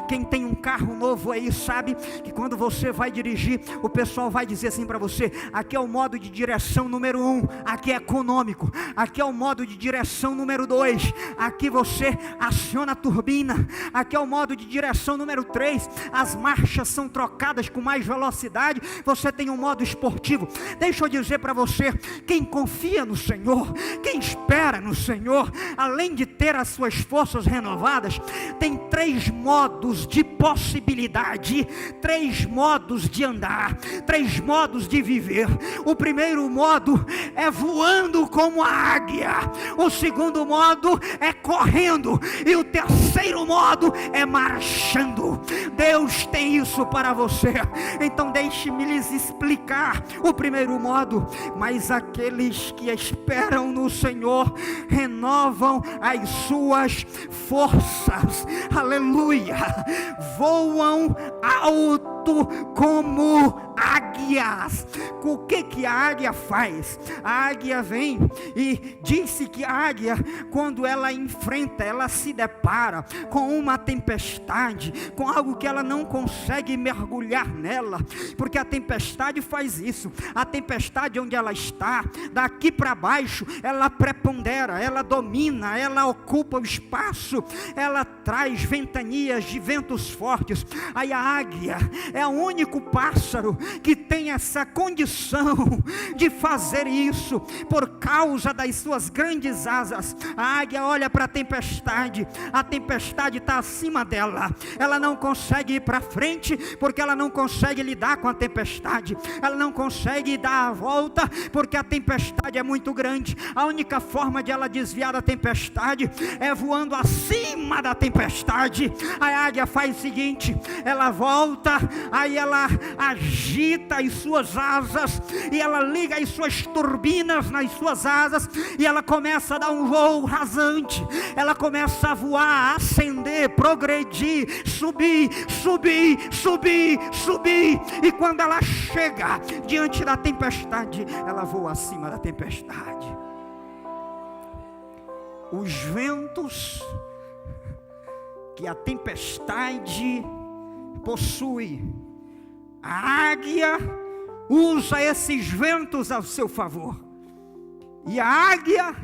Quem tem um carro novo aí sabe que quando você vai dirigir, o pessoal vai dizer assim para você: aqui é o modo de direção número 1, aqui é econômico. Aqui é o modo de direção número 2, aqui você aciona a turbina. Aqui é o modo de direção número 3, as marchas são trocadas com mais velocidade. Você tem um modo esportivo. Deixa eu dizer para você: quem confia no Senhor, quem espera no Senhor, além de ter as suas forças renovadas, tem 3 modos de possibilidade, 3 modos de andar, 3 modos de viver. O primeiro modo é voando como a águia, o segundo modo é correndo, e o terceiro modo é marchando. Deus tem isso para você. Então deixe-me lhes explicar o primeiro modo. Mas aqueles que esperam no Senhor renovam as suas forças, aleluia, voam alto como águias. O que a águia faz? A águia vem e disse que a águia, quando ela enfrenta, ela se depara com uma tempestade, com algo que ela não consegue mergulhar nela, porque a tempestade faz isso. A tempestade, onde ela está, daqui para baixo, ela prepondera, ela domina, ela ocupa o espaço, ela traz ventanias de ventos fortes. Aí a águia é o único pássaro que tem essa condição de fazer isso, por causa das suas grandes asas. A águia olha para a tempestade está acima dela, ela não consegue ir para frente, porque ela não consegue lidar com a tempestade, ela não consegue dar a volta, porque a tempestade é muito grande. A única forma de ela desviar da tempestade é voando acima da tempestade. A águia faz o seguinte, ela volta, aí ela agita as suas asas, e ela liga as suas turbinas nas suas asas, e ela começa a dar um voo rasante, ela começa a voar, a ascender, progredir, subir, e quando ela chega diante da tempestade, ela voa acima da tempestade. Os ventos que a tempestade possui, a águia usa esses ventos ao seu favor, e a águia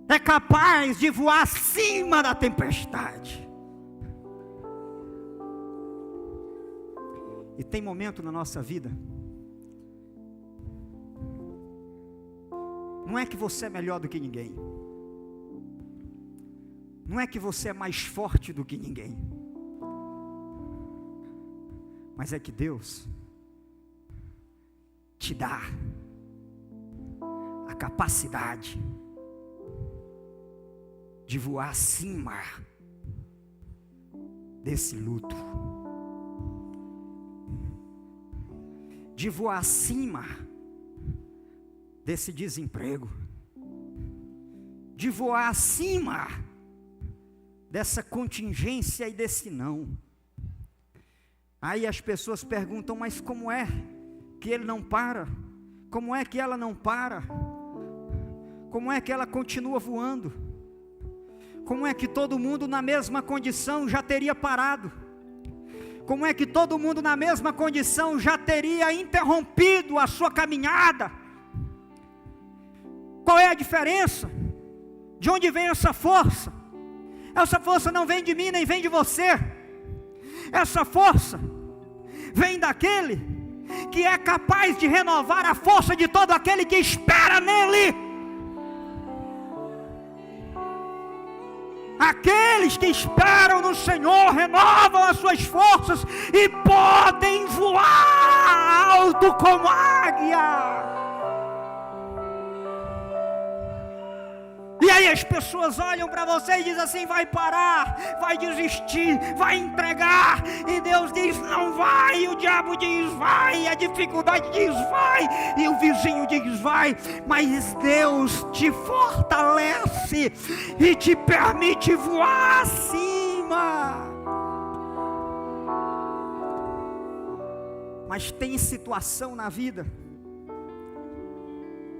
é capaz de voar acima da tempestade. E tem momento na nossa vida, não é que você é melhor do que ninguém, não é que você é mais forte do que ninguém, mas é que Deus te dá a capacidade de voar acima desse luto, de voar acima desse desemprego, de voar acima dessa contingência e desse não. Aí as pessoas perguntam, mas como é que ele não para? Como é que ela não para? Como é que ela continua voando? Como é que todo mundo na mesma condição já teria parado? Como é que todo mundo na mesma condição já teria interrompido a sua caminhada? Qual é a diferença? De onde vem essa força? Essa força não vem de mim nem vem de você. Essa força vem daquele que é capaz de renovar a força de todo aquele que espera nele. Aqueles que esperam no Senhor renovam as suas forças e podem voar alto como águia. E aí as pessoas olham para você e dizem assim, vai parar, vai desistir, vai entregar. E Deus diz, não vai. E o diabo diz, vai. E a dificuldade diz, vai. E o vizinho diz, vai. Mas Deus te fortalece e te permite voar acima. Mas tem situação na vida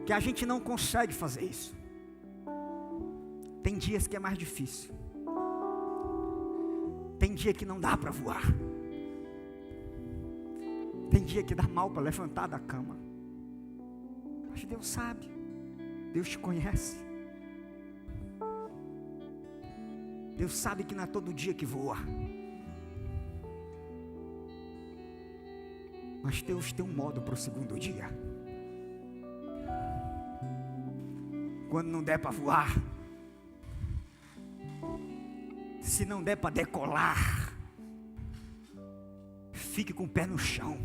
que a gente não consegue fazer isso. Tem dias que é mais difícil. Tem dia que não dá para voar. Tem dia que dá mal para levantar da cama. Mas Deus sabe. Deus te conhece. Deus sabe que não é todo dia que voa. Mas Deus tem um modo para o segundo dia. Quando não der para voar, se não der para decolar, fique com o pé no chão,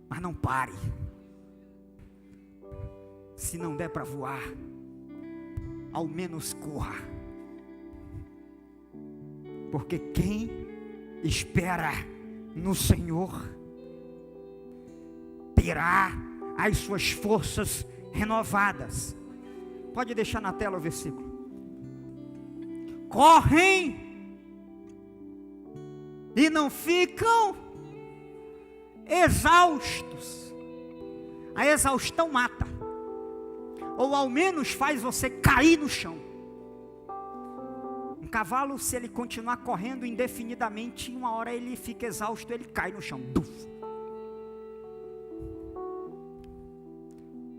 mas não pare. Se não der para voar, ao menos corra. Porque quem espera no Senhor terá as suas forças renovadas. Pode deixar na tela o versículo. Correm e não ficam exaustos. A exaustão mata, ou ao menos faz você cair no chão. Um cavalo, se ele continuar correndo indefinidamente, uma hora ele fica exausto, ele cai no chão.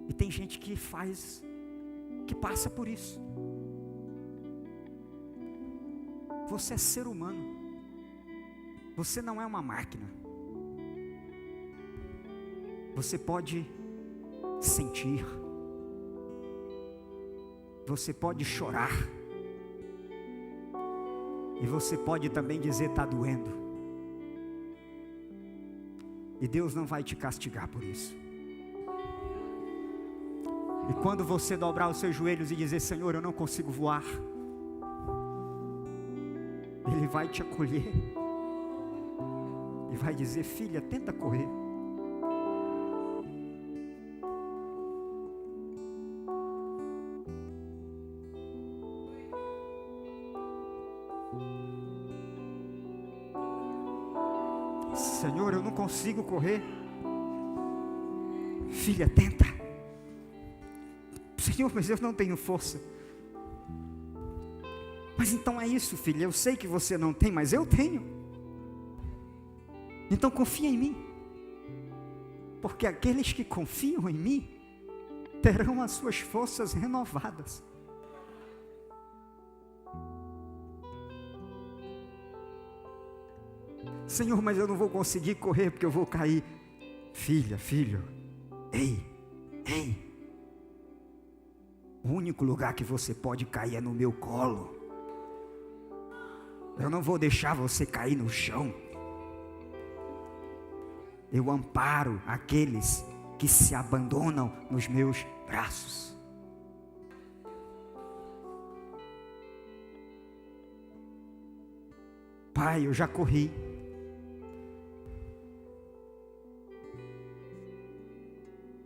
E tem gente que passa por isso. Você é ser humano. Você não é uma máquina. Você pode sentir. Você pode chorar. E você pode também dizer: está doendo. E Deus não vai te castigar por isso. E quando você dobrar os seus joelhos e dizer: Senhor, eu não consigo voar, Ele vai te acolher e vai dizer: filha, tenta correr. Senhor, eu não consigo correr. Filha, tenta. Senhor, mas eu não tenho força. Mas então é isso, filha. Eu sei que você não tem, mas eu tenho. Então confia em mim. Porque aqueles que confiam em mim terão as suas forças renovadas. Senhor, mas eu não vou conseguir correr porque eu vou cair. Filha, filho, ei. O único lugar que você pode cair é no meu colo. Eu não vou deixar você cair no chão. Eu amparo aqueles que se abandonam nos meus braços. Pai, eu já corri.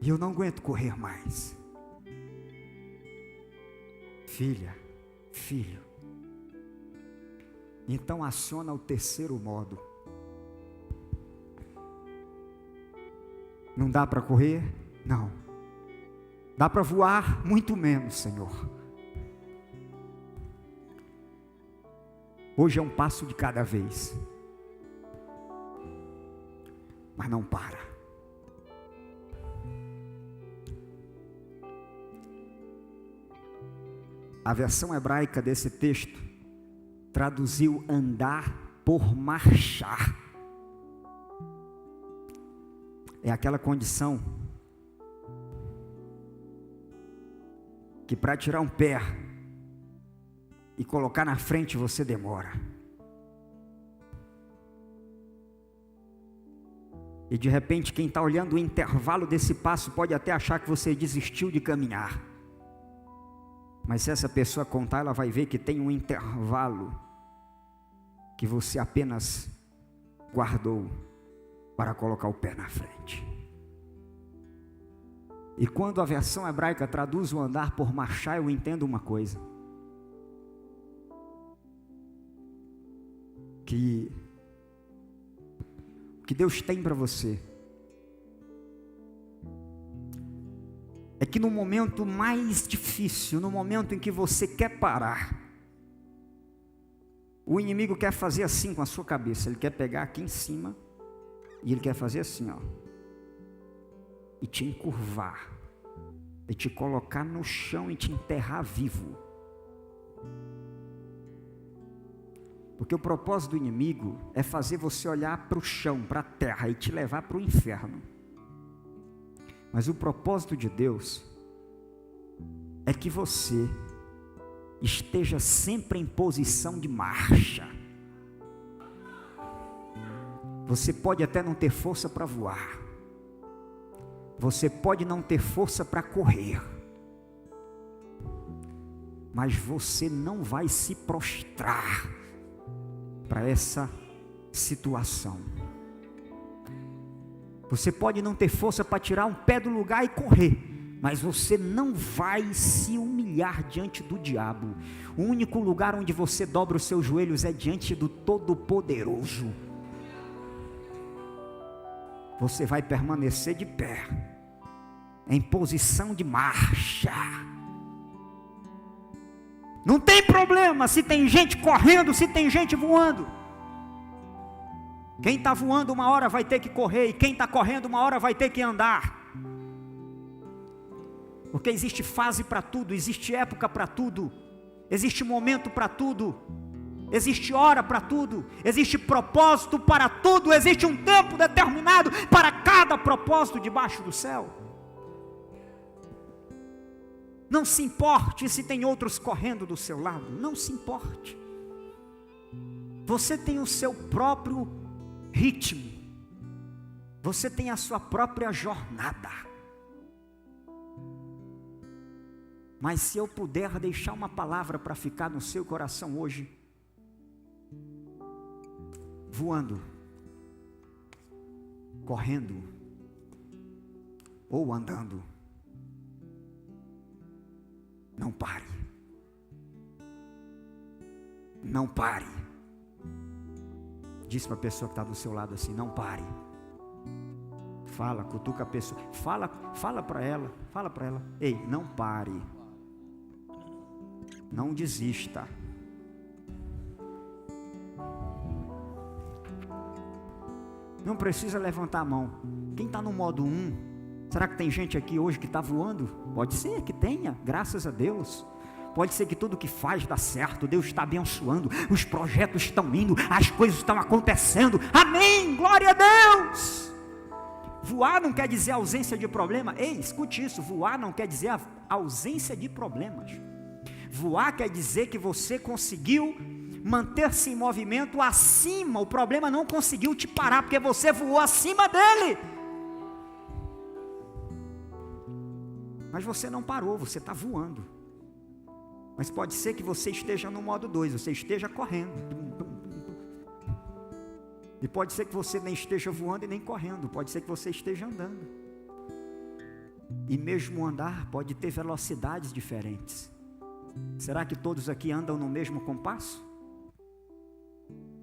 E eu não aguento correr mais. Filha, filho. Então aciona o terceiro modo. Não dá para correr? Não. Dá para voar? Muito menos, Senhor. Hoje é um passo de cada vez. Mas não para. A versão hebraica desse texto traduziu andar por marchar. É aquela condição que para tirar um pé e colocar na frente você demora. E de repente quem está olhando o intervalo desse passo pode até achar que você desistiu de caminhar. Mas se essa pessoa contar, ela vai ver que tem um intervalo que você apenas guardou para colocar o pé na frente. E quando a versão hebraica traduz o andar por marchar, eu entendo uma coisa. Que o que Deus tem para você é que no momento mais difícil, no momento em que você quer parar, o inimigo quer fazer assim com a sua cabeça. Ele quer pegar aqui em cima e ele quer fazer assim, ó, e te encurvar, e te colocar no chão e te enterrar vivo. Porque o propósito do inimigo é fazer você olhar para o chão, para a terra e te levar para o inferno. Mas o propósito de Deus é que você esteja sempre em posição de marcha. Você pode até não ter força para voar. Você pode não ter força para correr. Mas você não vai se prostrar para essa situação. Você pode não ter força para tirar um pé do lugar e correr, mas você não vai se humilhar diante do diabo. O único lugar onde você dobra os seus joelhos é diante do Todo-Poderoso. você vai permanecer de pé, em posição de marcha. Não tem problema se tem gente correndo, se tem gente voando. Quem está voando uma hora vai ter que correr, e quem está correndo uma hora vai ter que andar. Porque existe fase para tudo, existe época para tudo, existe momento para tudo, existe hora para tudo, existe propósito para tudo, existe um tempo determinado para cada propósito debaixo do céu. Não se importe se tem outros correndo do seu lado, não se importe. Você tem o seu próprio ritmo, você tem a sua própria jornada. Mas se eu puder deixar uma palavra para ficar no seu coração hoje, voando, correndo ou andando, não pare. Não pare. Diz para a pessoa que está do seu lado assim: não pare. Fala, cutuca a pessoa. Fala para ela. Ei, não pare. Não desista. Não precisa levantar a mão. Quem está no modo 1, será que tem gente aqui hoje que está voando? Pode ser que tenha, graças a Deus. Pode ser que tudo que faz dá certo, Deus está abençoando, os projetos estão indo, as coisas estão acontecendo. Amém, glória a Deus. Voar não quer dizer ausência de problema. Ei, escute isso, voar não quer dizer ausência de problemas. Voar quer dizer que você conseguiu manter-se em movimento acima, o problema não conseguiu te parar, porque você voou acima dele. Mas você não parou, você está voando. Mas pode ser que você esteja no modo 2, você esteja correndo. E pode ser que você nem esteja voando e nem correndo, pode ser que você esteja andando. E mesmo andar pode ter velocidades diferentes. Será que todos aqui andam no mesmo compasso?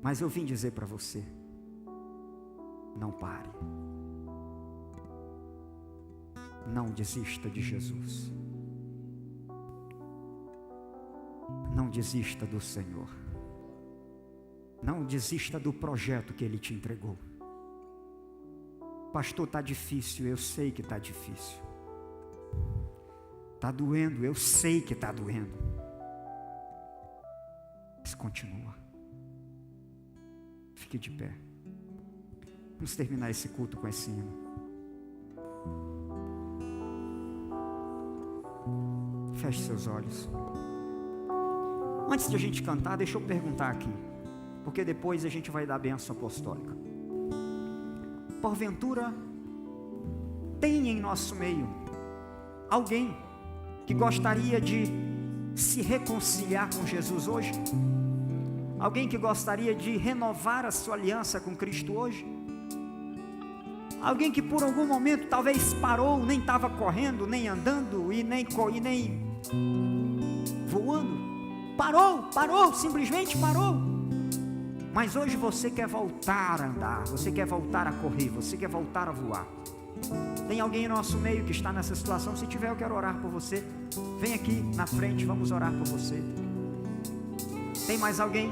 Mas eu vim dizer para você: não pare. Não desista de Jesus. Não desista do Senhor. Não desista do projeto que Ele te entregou. Pastor, está difícil, eu sei que está difícil. Está doendo, eu sei que está doendo. Mas continua. Fique de pé. Vamos terminar esse culto com esse hino. Feche seus olhos. Antes de a gente cantar, deixa eu perguntar aqui, porque depois a gente vai dar a bênção apostólica. Porventura, tem em nosso meio alguém que gostaria de se reconciliar com Jesus hoje? Alguém que gostaria de renovar a sua aliança com Cristo hoje? Alguém que por algum momento talvez parou, nem estava correndo, nem andando e nem voando. Parou, simplesmente parou. Mas hoje você quer voltar a andar, você quer voltar a correr, você quer voltar a voar. Tem alguém em nosso meio que está nessa situação? Se tiver, eu quero orar por você. Vem aqui na frente, vamos orar por você. Tem mais alguém?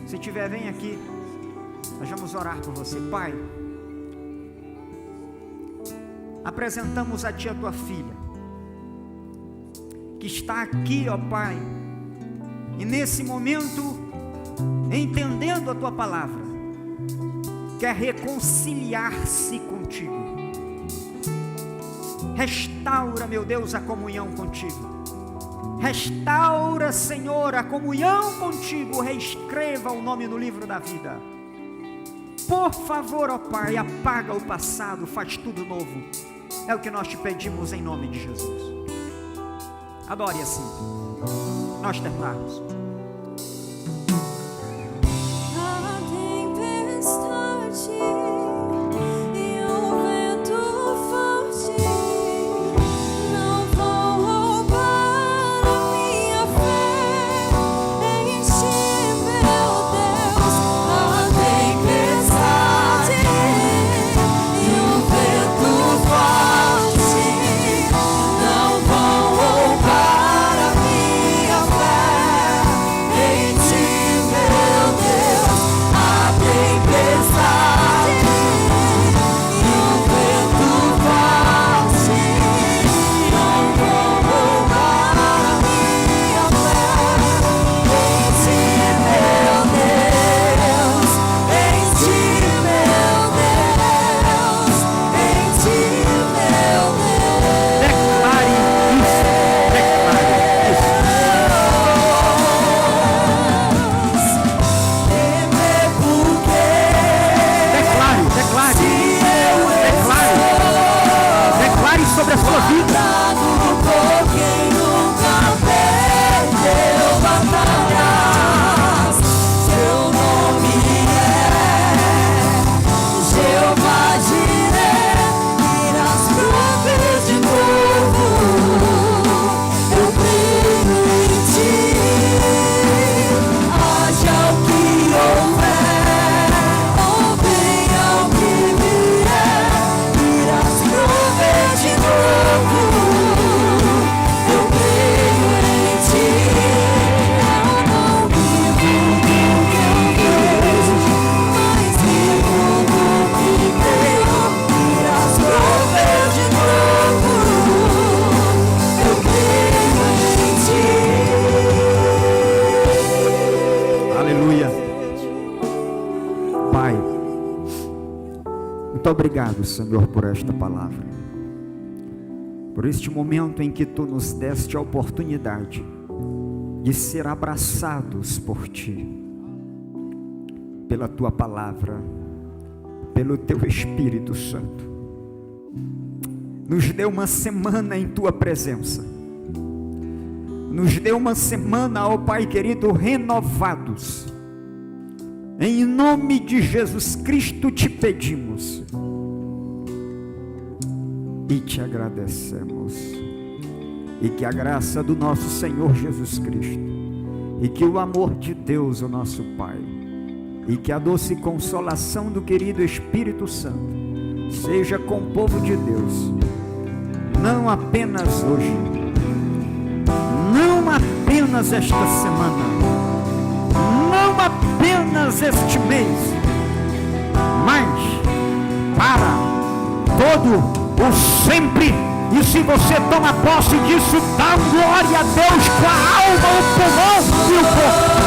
Se tiver, vem aqui. Nós vamos orar por você. Pai, apresentamos a Ti a Tua filha, que está aqui, ó Pai, e nesse momento, entendendo a Tua palavra, quer reconciliar-se contigo. Restaura, meu Deus, a comunhão contigo. Restaura, Senhor, a comunhão contigo. Reescreva o nome no livro da vida. Por favor, ó Pai, apaga o passado, faz tudo novo. É o que nós te pedimos em nome de Jesus. Adore assim. Nós terminamos. obrigado, Senhor, por esta palavra, por este momento em que Tu nos deste a oportunidade de ser abraçados por Ti, pela Tua palavra, pelo Teu Espírito Santo. Nos dê uma semana em Tua presença, nos dê uma semana, ó Pai querido, renovados. Em nome de Jesus Cristo te pedimos e te agradecemos. E que a graça do nosso Senhor Jesus Cristo, e que o amor de Deus, o nosso Pai, e que a doce consolação do querido Espírito Santo seja com o povo de Deus, não apenas hoje, não apenas esta semana, não apenas este mês, mas para todo o sempre. E se você toma posse disso, dá glória a Deus com a alma, o pulmão e o corpo.